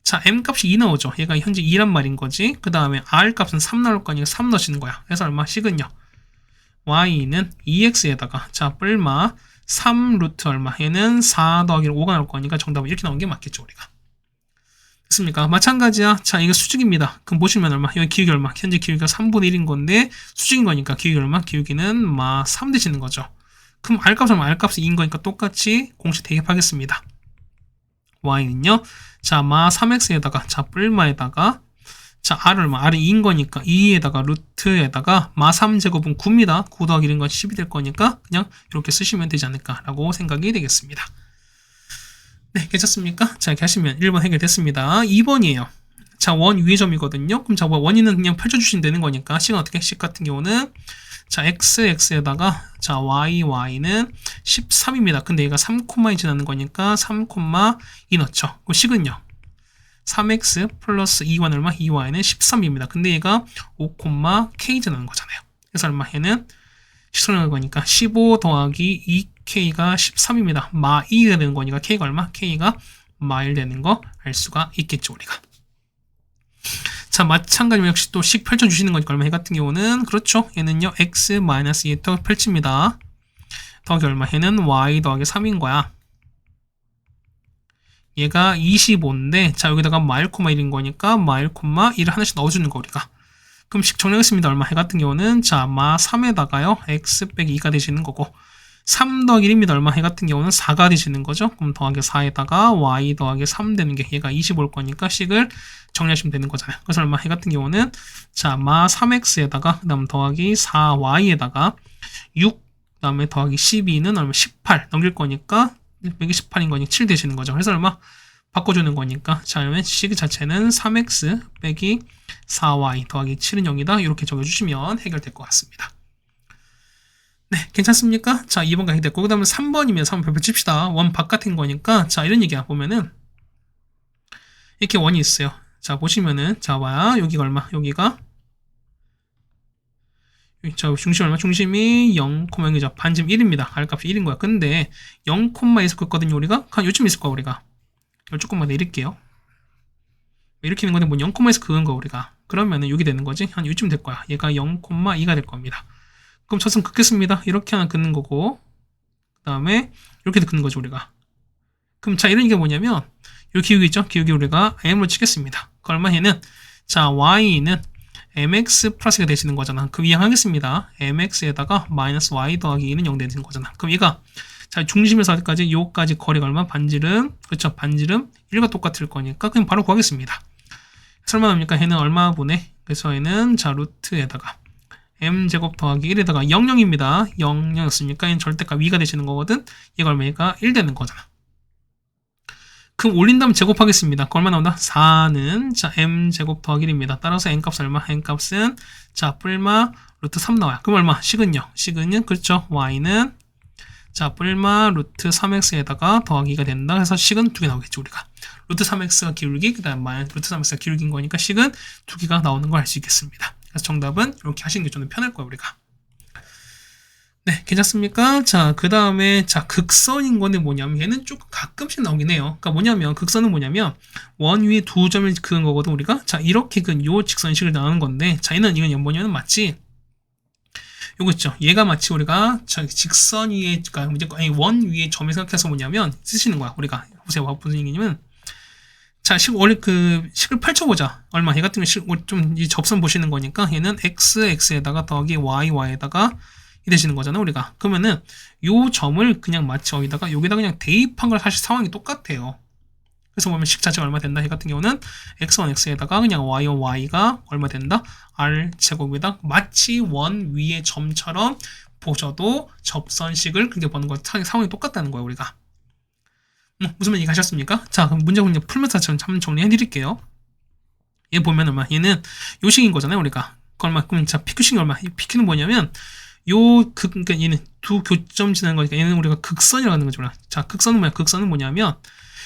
자, m 값이 2 나오죠. 얘가 현재 2란 말인 거지. 그 다음에 r 값은 3 나올 거니까 3 넣으시는 거야. 그래서 얼마? 식은요, y는 2x에다가 자, 뿔마 3 루트 얼마? 얘는 4 더하기 5가 나올 거니까 정답은 이렇게 나온 게 맞겠죠, 우리가. 됐습니까? 마찬가지야. 자, 이거 수직입니다. 그럼 보시면 얼마? 여기 기울기 얼마? 현재 기울기가 3분의 1인 건데 수직인 거니까 기울기 얼마? 기울기는 3 되시는 거죠. 그럼 r 값은 r 값이 2인 거니까 똑같이 공식 대입하겠습니다. y는요, 자, 3x에다가 자, 뿔마에다가 자, r은 얼마? r이 2인 거니까 2에다가 루트에다가 3제곱은 9입니다. 9 더하기 1건 10이 될 거니까 그냥 이렇게 쓰시면 되지 않을까라고 생각이 되겠습니다. 네, 괜찮습니까? 자, 이렇게 하시면 1번 해결됐습니다. 2번이에요. 자, 원 위의 점이거든요. 그럼 자, 원인은 그냥 펼쳐주시면 되는 거니까 식은 어떻게? 식 같은 경우는 자, xx에다가 자, y는 13입니다. 근데 얘가 3,2 지나는 거니까 3,2 넣죠. 그럼 식은요, 3x 플러스 2y는 얼마? 2y는 13입니다. 근데 얘가 5,k 지나는 거잖아요. 그래서 얼마? 얘는 식선하는 거니까 15 더하기 2k가 13입니다. 마 2가 되는 거니까 k가 얼마? k가 마일 되는 거 알 수가 있겠죠, 우리가. 자, 마찬가지로 역시 또 식 펼쳐주시는 거니까 얼마? 얘 같은 경우는 그렇죠. 얘는요, x-2에 펼칩니다. 더하기 얼마? 얘는 y 더하기 3인 거야. 얘가 25인데 자, 여기다가 마일 코마 1인 거니까 마일 코마 1을 하나씩 넣어주는 거, 우리가. 그럼 식 정리하겠습니다. 얼마? 해 같은 경우는 자, 3에다가요 x 빼기 2가 되시는 거고 3 더하기 1입니다. 얼마? 해 같은 경우는 4가 되시는 거죠. 그럼 더하기 4에다가 y 더하기 3 되는 게 얘가 25일 거니까 식을 정리하시면 되는 거잖아요. 그래서 얼마? 해 같은 경우는 자, 3x에다가 그 다음 더하기 4y에다가 6, 그 다음에 더하기 12는 얼마? 18 넘길 거니까 118인 거니까 7 되시는 거죠. 그래서 얼마? 바꿔주는 거니까 자, 그러면 식 자체는 3x 빼기 4y 더하기 7은 0이다. 이렇게 적어주시면 해결될 것 같습니다. 네, 괜찮습니까? 자, 2번가 해결됐고 그 다음에 3번이면 3번 별표 칩시다. 원 바깥인 거니까 자, 이런 얘기야. 보면은 이렇게 원이 있어요. 자, 보시면은 자, 봐야 여기가 얼마? 여기가 자, 중심 얼마? 중심이 0,0이죠. 반지름 1입니다. R값이 1인 거야. 근데 0,1에서 긋거든요, 우리가. 한 요쯤 있을 거야, 우리가. 이걸 조금만 내릴게요. 이렇게 있는 건데, 뭐 0,에서 그은 거, 우리가. 그러면은 여기 되는 거지? 한 요쯤 될 거야. 얘가 0,2가 될 겁니다. 그럼 저승 긋겠습니다. 이렇게 하나 긋는 거고, 그 다음에 이렇게 긋는 거죠, 우리가. 그럼 자, 이런 게 뭐냐면, 요 기울기 있죠? 기울기 우리가 m으로 치겠습니다. 그 얼마? 얘는 자, y는 mx 플러스가 되시는 거잖아. 그럼 이항하겠습니다. mx에다가 마이너스 y 더하기 2는 0 되는 거잖아. 그럼 얘가 자, 중심에서 어디까지? 요까지 거리가 얼마? 반지름. 그렇죠. 반지름 1과 똑같을 거니까 그냥 바로 구하겠습니다. 설마 합니까? 얘는 얼마 분의? 그래서 얘는 자, 루트에다가 m제곱 더하기 1에다가 00입니다. 00였으니까 얘는 절대값 2가 되시는 거거든. 얘가 얼마니까? 1 되는 거잖아. 그럼 올린 다음 제곱하겠습니다. 그 얼마 나온다? 4는 자 m제곱 더하기 1입니다. 따라서 n값 얼마? n값은 자 뿔마 루트 3 나와요. 그럼 얼마? 식은요? 식은요? 그렇죠. y는 자 뿔마 루트 3x에다가 더하기가 된다. 그래서 식은 2개 나오겠죠 우리가. 루트 3x가 기울기 그 다음 마이너스 루트 3x가 기울기인 거니까 식은 2개가 나오는 걸 알 수 있겠습니다. 그래서 정답은 이렇게 하시는 게 좀 더 편할 거예요 우리가. 네, 괜찮습니까? 자, 그 다음에, 자, 극선인 건데 뭐냐면, 얘는 조금 가끔씩 나오긴 해요. 그러니까 뭐냐면, 극선은 뭐냐면, 원 위에 두 점을 그은 거거든, 우리가. 자, 이렇게 그은 요 직선식을 나오는 건데, 자, 이건 뭐냐면 마치, 요거 있죠. 얘가 마치 우리가, 직선 위에, 그러니까, 아니, 원 위에 점을 생각해서 뭐냐면, 쓰시는 거야, 우리가. 보세요, 무슨 얘기냐면, 자, 원래 식을 펼쳐보자. 얼마? 얘 같은 경우 좀 이 접선 보시는 거니까, 얘는 x에다가 더하기 y에다가 이 되시는 거잖아 우리가. 그러면은 요 점을 그냥 마치 여기다 그냥 대입한 걸 사실 상황이 똑같아요. 그래서 보면 식 자체가 얼마 된다? 이 같은 경우는 x1 x에다가 그냥 y1 y가 얼마 된다? r 제곱에다 마치 원 위의 점처럼 보셔도 접선식을 그렇게 보는 거 상황이 똑같다는 거예요 우리가. 무슨 말 이해하셨습니까? 자, 그럼 문제 풀면서 저는 한번 정리해 드릴게요. 얘 보면 얼마? 얘는 요 식인 거잖아요 우리가. 그럼 자 PQ식이 얼마? 이 PQ는 뭐냐면 그러니까 얘는 두 교점 지나는 거니까 얘는 우리가 극선이라고 하는 거죠. 자, 극선은 뭐야? 극선은 뭐냐면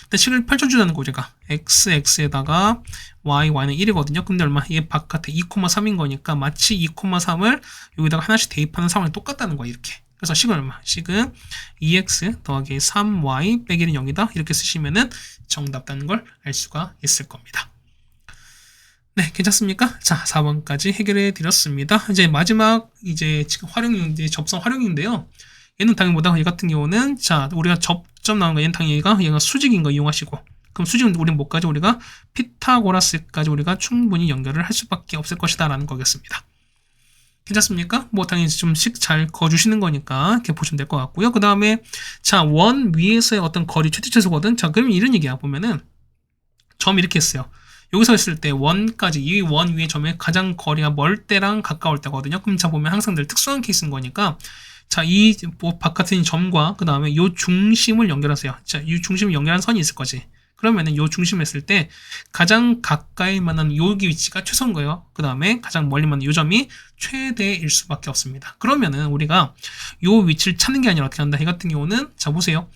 일단 식을 펼쳐주자는 거 우리가 x에다가 y는 1이거든요. 근데 얼마? 얘 바깥에 2,3인 거니까 마치 2,3을 여기다가 하나씩 대입하는 상황이 똑같다는 거야 이렇게. 그래서 식은 얼마? 식은 2x 더하기 3y 빼기 1은 0이다. 이렇게 쓰시면은 정답다는 걸 알 수가 있을 겁니다. 네, 괜찮습니까? 자, 4번까지 해결해 드렸습니다. 이제 마지막 지금 접선 활용인데요. 얘는 당연히 뭐다? 얘 같은 경우는 자, 우리가 접점 나온 거 얘는 당연히 얘가 수직인 거 이용하시고 그럼 수직은 우리는 뭐까지 우리가 피타고라스까지 우리가 충분히 연결을 할 수밖에 없을 것이다라는 거겠습니다. 괜찮습니까? 뭐 당연히 좀 식 잘 그어주시는 거니까 이렇게 보시면 될 것 같고요. 그 다음에 자, 원 위에서의 어떤 거리 최대 최소거든. 자, 그럼 이런 얘기야. 보면은 점 이렇게 했어요. 여기서 했을 때 원까지 이 원 위의 점의 가장 거리가 멀 때랑 가까울 때거든요. 그럼 자 보면 항상 늘 특수한 케이스인 거니까 자, 이 바깥에 있는 점과 그 다음에 요 중심을 연결하세요. 자, 이 중심을 연결한 선이 있을 거지. 그러면은 요 중심을 했을 때 가장 가까이 만한 여기 위치가 최소인 거예요. 그 다음에 가장 멀리 만한 요 점이 최대일 수밖에 없습니다. 그러면은 우리가 요 위치를 찾는 게 아니라 어떻게 한다? 이 같은 경우는 자 보세요.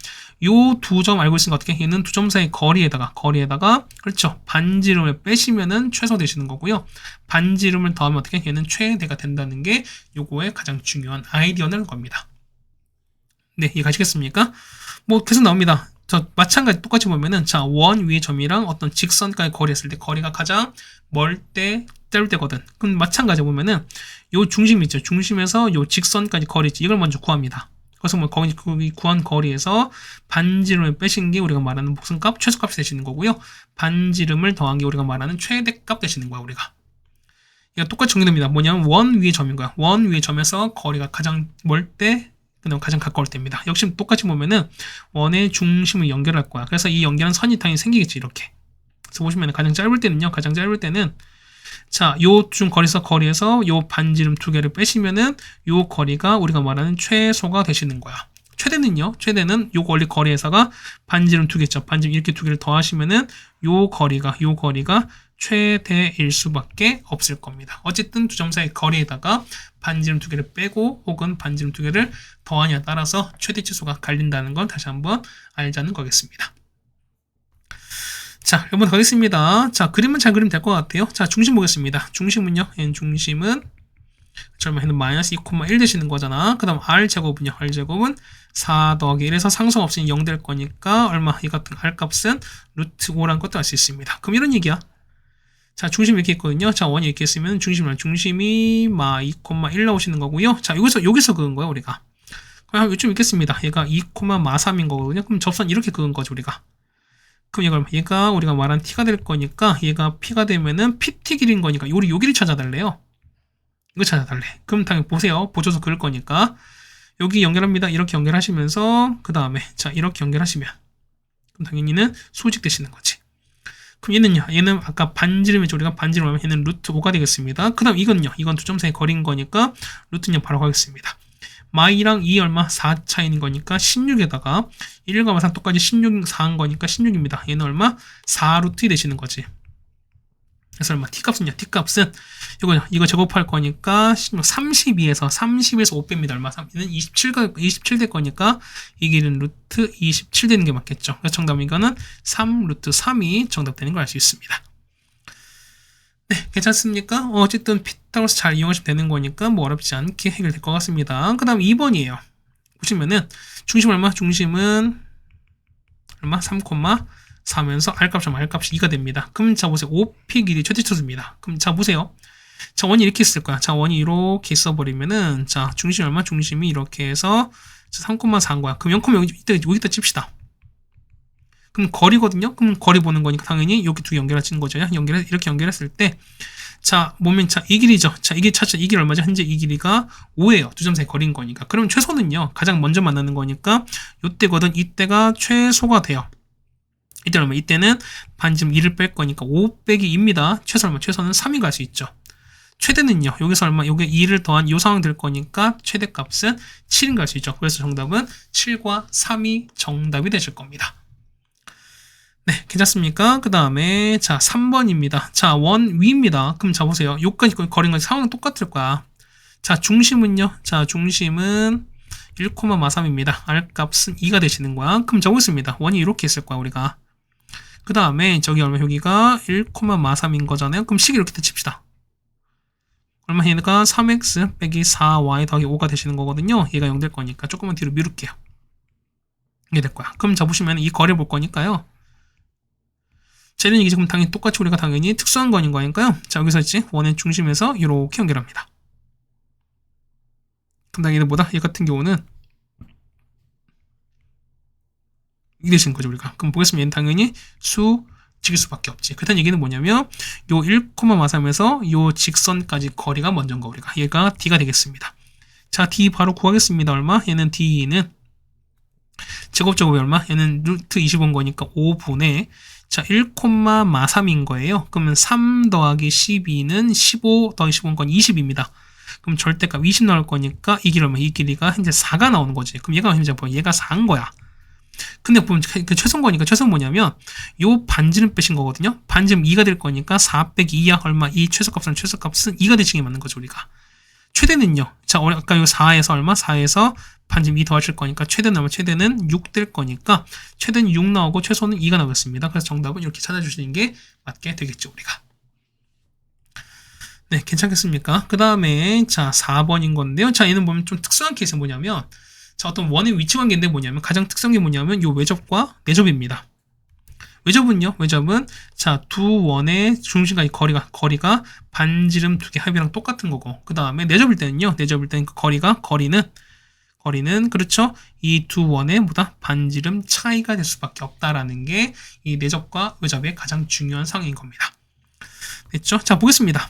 요 두 점 알고 있으니까 어떻게? 얘는 두 점 사이 거리에다가 그렇죠. 반지름을 빼시면은 최소 되시는 거고요. 반지름을 더하면 어떻게? 얘는 최대가 된다는 게 요거의 가장 중요한 아이디어는 겁니다. 네, 이해가시겠습니까? 뭐 계속 나옵니다. 저 마찬가지 똑같이 보면은 자, 원 위의 점이랑 어떤 직선까지 거리했을 때 거리가 가장 멀 때 짧을 때거든. 그럼 마찬가지 보면은 요 중심 있죠. 중심에서 요 직선까지 거리 있지. 이걸 먼저 구합니다. 그래서 뭐 거기 구한 거리에서 반지름을 빼신 게 우리가 말하는 목선값, 최소값이 되시는 거고요. 반지름을 더한 게 우리가 말하는 최대값 되시는 거야, 우리가. 이거 똑같이 정리됩니다. 뭐냐면 원 위의 점인 거야. 원 위의 점에서 거리가 가장 멀 때, 그다음 가장 가까울 때입니다. 역시 똑같이 보면은 원의 중심을 연결할 거야. 그래서 이 연결한 선이 당연히 생기겠지, 이렇게. 그래서 보시면 가장 짧을 때는 자, 요 거리에서 요 반지름 두 개를 빼시면은 요 거리가 우리가 말하는 최소가 되시는 거야. 최대는 요 거리에서가 반지름 두 개죠. 반지름 이렇게 두 개를 더하시면은 요 거리가 최대일 수밖에 없을 겁니다. 어쨌든 두 점 사이 거리에다가 반지름 두 개를 빼고 혹은 반지름 두 개를 더하냐에 따라서 최대 최소가 갈린다는 걸 다시 한번 알자는 거겠습니다. 자, 한번 가겠습니다. 자, 그림은 잘 그리면 될 것 같아요. 자, 중심 보겠습니다. 중심은요, 중심은 얘는 마이너스 2,1 되시는 거잖아. 그 다음 R제곱은요, R제곱은 4 더하기 1에서 상성 없으니 0 될 거니까 얼마? 이 같은 R값은 루트 5라는 것도 알 수 있습니다. 그럼 이런 얘기야. 자, 중심이 이렇게 있거든요. 자, 원이 이렇게 있으면 중심이 2,1 나오시는 거고요. 자, 여기서 그은 거야, 우리가. 그럼 요즘 있겠습니다. 얘가 2,3인 거거든요. 그럼 접선 이렇게 그은 거죠, 우리가. 그럼 얘가 우리가 말한 t가 될 거니까 얘가 p가 되면은 pt 길이인 거니까 우리 요 길이 찾아달래요. 이거 찾아달래. 그럼 당연히 보세요. 보조서 그럴 거니까 여기 연결합니다. 이렇게 연결하시면서 그 다음에 자 이렇게 연결하시면 그럼 당연히는 소직되시는 거지. 그럼 얘는요. 얘는 아까 반지름이죠. 우리가 반지름 하면 얘는 루트 5가 되겠습니다. 그 다음 이건요. 이건 두 점 사이 거리인 거니까 루트는 바로 가겠습니다. 마이랑 2 얼마? 4 차이인 거니까 16에다가 1과 3 똑같이 16, 4한 거니까 16입니다. 얘는 얼마? 4루트 되시는 거지. 그래서 얼마? t값은요. t값은 이거 제곱할 거니까 32에서 5 뺍니다. 얼마? 얘는 27 될 거니까 이 길은 루트 27 되는 게 맞겠죠. 그래서 정답은 이거는 3 루트 3이 정답 되는 걸 알 수 있습니다. 네, 괜찮습니까? 어쨌든 피타고라스 잘 이용하시면 되는 거니까 뭐 어렵지 않게 해결될 것 같습니다. 그 다음 2번이에요. 보시면은 중심 얼마? 중심은 얼마? 3,4면서 R값이 R값이 2가 됩니다. 그럼 자 보세요. OP 길이 최대차수입니다. 그럼 자 보세요. 자 원이 이렇게 있을 거야. 자 원이 이렇게 있어버리면은 자 중심이 얼마? 중심이 이렇게 해서 3,4인 거야. 그럼 0, 여기다 칩시다. 그럼 거리거든요. 그럼 거리 보는 거니까 당연히 여기 두 개 연결하시는 거죠. 이렇게 연결했을 때, 자, 보면, 자, 이 길이죠. 자, 이게 차차, 이 길이 얼마죠? 현재 이 길이가 5예요. 두 점 사이 거리인 거니까. 그럼 최소는요, 가장 먼저 만나는 거니까, 요때거든. 이때가 최소가 돼요. 이때 얼마? 이때는 반지름 2를 뺄 거니까 5 빼기 2입니다. 최소 얼마? 최소는 3이 갈 수 있죠. 최대는요, 여기서 얼마? 요게 2를 더한 요 상황 될 거니까, 최대 값은 7인 갈 수 있죠. 그래서 정답은 7과 3이 정답이 되실 겁니다. 네, 괜찮습니까? 그 다음에 자 3번입니다. 자, 원 위입니다. 그럼 자 보세요. 여기까지 거리는 상황은 똑같을 거야. 자, 중심은요. 자, 중심은 1,43입니다. R값은 2가 되시는 거야. 그럼 적었습니다. 원이 이렇게 있을 거야, 우리가. 그 다음에 저기 얼마 여기가 1,43인 거잖아요. 그럼 식 이렇게 칩시다. 얼마 얘가 3x 빼기 4y 더하기 5가 되시는 거거든요. 얘가 0 될 거니까 조금만 뒤로 미룰게요. 이게 될 거야. 그럼 자 보시면 이 거리 볼 거니까요. 자, 이런 얘기 지금 당연히 똑같이 우리가 당연히 특수한 거인 거니까요. 자, 여기서 있지? 원의 중심에서 이렇게 연결합니다. 그럼 당연히 뭐다? 얘 같은 경우는 이게 되시는 거죠, 우리가. 그럼 보겠습니다. 얘는 당연히 수직일 수밖에 없지. 그렇다는 얘기는 뭐냐면 요 1,43에서 요 직선까지 거리가 먼저인 거 우리가. 얘가 D가 되겠습니다. 자, D 바로 구하겠습니다. 얼마? 얘는 D는 제곱제곱이 얼마? 얘는 루트 25인 거니까 5분의 자, 1,43인 거예요. 그러면 3 더하기 12는 15 더하기 15인 건 20입니다. 그럼 절대값 20 나올 거니까 이 길이면 이 길이가 현재 4가 나오는 거지. 그럼 얘가 현재 뭐 얘가 4인 거야. 근데 보면 그 최소거니까 최소는 뭐냐면 요 반지름 빼신 거거든요. 반지름 2가 될 거니까 4 빼기 2야 얼마? 이 최소값은 2가 되시는 게 맞는 거죠, 우리가. 최대는요. 자, 아까 요 4에서 얼마? 4에서 반지름 2 더하실 거니까 최대는 6 될 거니까 최대는 6 나오고 최소는 2가 나오겠습니다. 그래서 정답은 이렇게 찾아주시는 게 맞게 되겠죠, 우리가. 네, 괜찮겠습니까? 그 다음에 자 4번인 건데요. 자, 얘는 보면 좀 특수한 케이스는 뭐냐면 자, 어떤 원의 위치 관계인데 뭐냐면 가장 특수한 게 뭐냐면 요 외접과 내접입니다. 외접은 자, 두 원의 중심과의 거리가 반지름 두 개 합이랑 똑같은 거고, 그 다음에 내접일 때는 그 거리는 그렇죠. 이 두 원의 뭐다? 반지름 차이가 될 수밖에 없다라는 게 이 내접과 외접의 가장 중요한 상황인 겁니다. 됐죠? 자, 보겠습니다.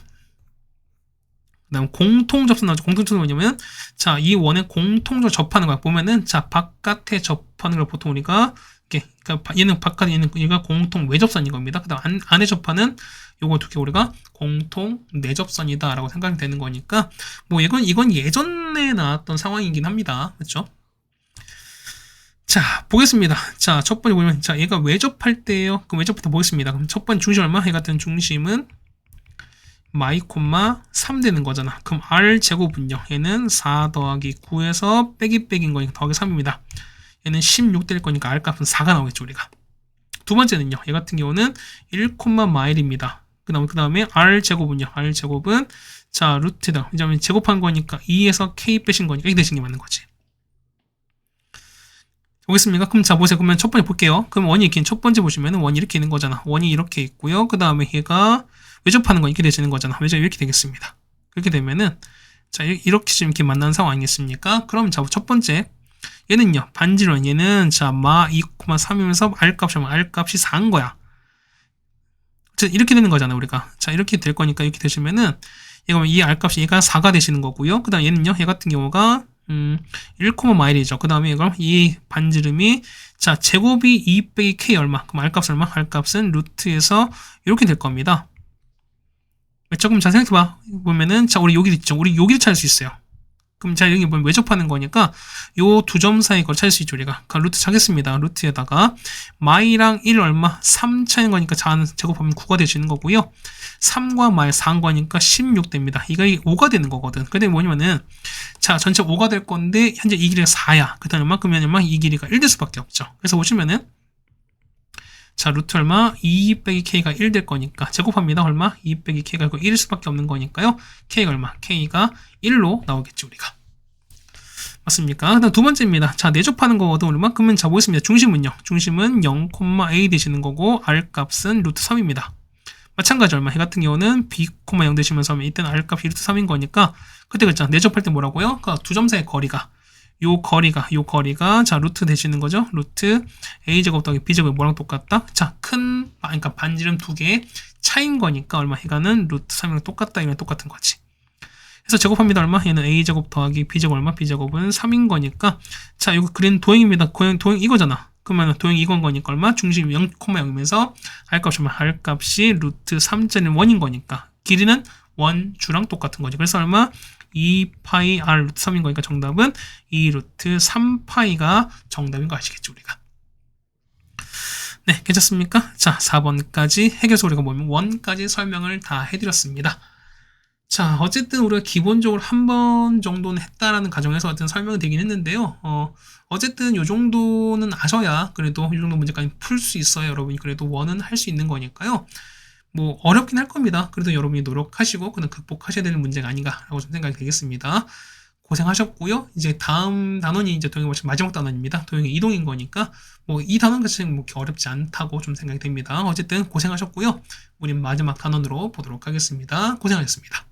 그다음 공통 접선 나오죠. 공통 접선은 뭐냐면 자, 이 원에 공통적으로 접하는 거야. 보면은 자, 바깥에 접하는 걸 보통 우리가 이렇게 그러니까 얘는 바깥에 얘는 얘가 공통 외접선인 겁니다. 그다음 안에 접하는 요거 두 개 우리가 공통 내접선이다라고 생각이 되는 거니까 뭐 이건 예전에 나왔던 상황이긴 합니다. 그렇죠? 자, 보겠습니다. 자, 첫 번째 보면 자, 얘가 외접할 때예요. 그럼 외접부터 보겠습니다. 그럼 첫 번째 중심 얼마? 얘 같은 중심은 마이 콤마 3 되는 거잖아. 그럼 R 제곱은요. 얘는 4 더하기 9에서 빼기인 거니까 더하기 3입니다. 얘는 16 될 거니까 R 값은 4가 나오겠죠, 우리가. 두 번째는요. 얘 같은 경우는 1, 마일입니다. 그 다음에 R 제곱은요. R 제곱은 자, 루트다. 왜냐면 제곱한 거니까 2에서 K 빼신 거니까 이게 되신 게 맞는 거지. 보겠습니까? 그럼 자, 보세요. 그러면 첫 번째 볼게요. 그럼 원이 이렇게 첫 번째 보시면은 원이 이렇게 있는 거잖아. 원이 이렇게 있고요. 그 다음에 얘가 외접하는 건 이렇게 되시는 거잖아. 외접이 이렇게 되겠습니다. 그렇게 되면은 자, 이렇게 지금 이렇게 만난 상황 아니겠습니까? 그럼 자, 첫 번째 얘는요, 반지름, 얘는 자, 마 2,3이면서 R값이 4인 거야. 자, 이렇게 되는 거잖아, 우리가. 자, 이렇게 될 거니까 이렇게 되시면은, 이 R값이 얘가 4가 되시는 거고요. 그 다음 얘는요, 얘 같은 경우가, 1,마일이죠. 그 다음에 이걸 이 반지름이, 자, 제곱이 2 빼기 K 얼마? 그럼 R값 얼마? R값은 루트에서 이렇게 될 겁니다. 조금 잘 생각해봐. 보면은, 자, 우리 여기 있죠. 우리 여기를 찾을 수 있어요. 그럼 자, 여기 보면 외접하는 거니까 요 두 점 사이 걸 찾을 수 있죠, 우리가. 그러니까 루트 찾겠습니다. 루트에다가 마이랑 1 얼마? 3 차이는 거니까 자는 제곱하면 9가 되시는 거고요. 3과 마이 4인 거니까 16 됩니다. 이거 5가 되는 거거든. 근데 뭐냐면은 자, 전체 5가 될 건데 현재 이 길이가 4야. 그다음에 얼마큼이면 얼마? 이 길이가 1 될 수밖에 없죠. 그래서 보시면은 자, 루트 얼마? 2 빼기 K가 1 될 거니까 제곱합니다. 얼마? 2 빼기 K가 1일 수밖에 없는 거니까요. K가 얼마? K가 1로 나오겠죠, 우리가. 맞습니까? 그 다음 두 번째입니다. 자, 내접하는 거거든, 얼마큼은 자, 보겠습니다. 중심은요. 중심은 0,a 되시는 거고 R값은 루트 3입니다. 마찬가지 얼마? 이 같은 경우는 b, 0 되시면서 이때는 R값이 루트 3인 거니까 그때 그랬잖아. 내접할 때 뭐라고요? 그 두 점 사이의 거리가 요 거리가 자, 루트 되시는 거죠. 루트 a제곱 더하기 b제곱이 뭐랑 똑같다? 자, 그러니까 반지름 두 개의 차인 거니까 얼마? 이거는 루트 3이랑 똑같다. 이랑 똑같은 거지. 그래서 제곱합니다. 얼마? 얘는 a제곱 더하기 b제곱 얼마? b제곱은 3인 거니까 자, 이거 그린 도형입니다. 도형 이거잖아. 그러면 도형 이건 거니까 얼마? 중심 0,0이면서 R값이 얼마? R값이 루트 3짜리 1인 거니까 길이는 원주랑 똑같은 거지. 그래서 얼마? 2파이 R 루트 3인 거니까 정답은 2 루트 3파이가 정답인 거 아시겠죠, 우리가. 네, 괜찮습니까? 자, 4번까지 해결서 우리가 뭐냐면 1까지 설명을 다 해드렸습니다. 자, 어쨌든 우리가 기본적으로 한 번 정도는 했다라는 가정에서 어떤 설명이 되긴 했는데요. 어쨌든 요 정도는 아셔야 그래도 이 정도 문제까지 풀 수 있어요, 여러분이. 그래도 원은 할 수 있는 거니까요. 뭐 어렵긴 할 겁니다. 그래도 여러분이 노력하시고 그냥 극복하셔야 되는 문제가 아닌가라고 좀 생각이 되겠습니다. 고생하셨고요. 이제 다음 단원이 이제 도형의 마지막 단원입니다. 도형의 이동인 거니까 뭐 이 단원 자체는 뭐 그렇게 어렵지 않다고 좀 생각이 됩니다. 어쨌든 고생하셨고요. 우리 마지막 단원으로 보도록 하겠습니다. 고생하셨습니다.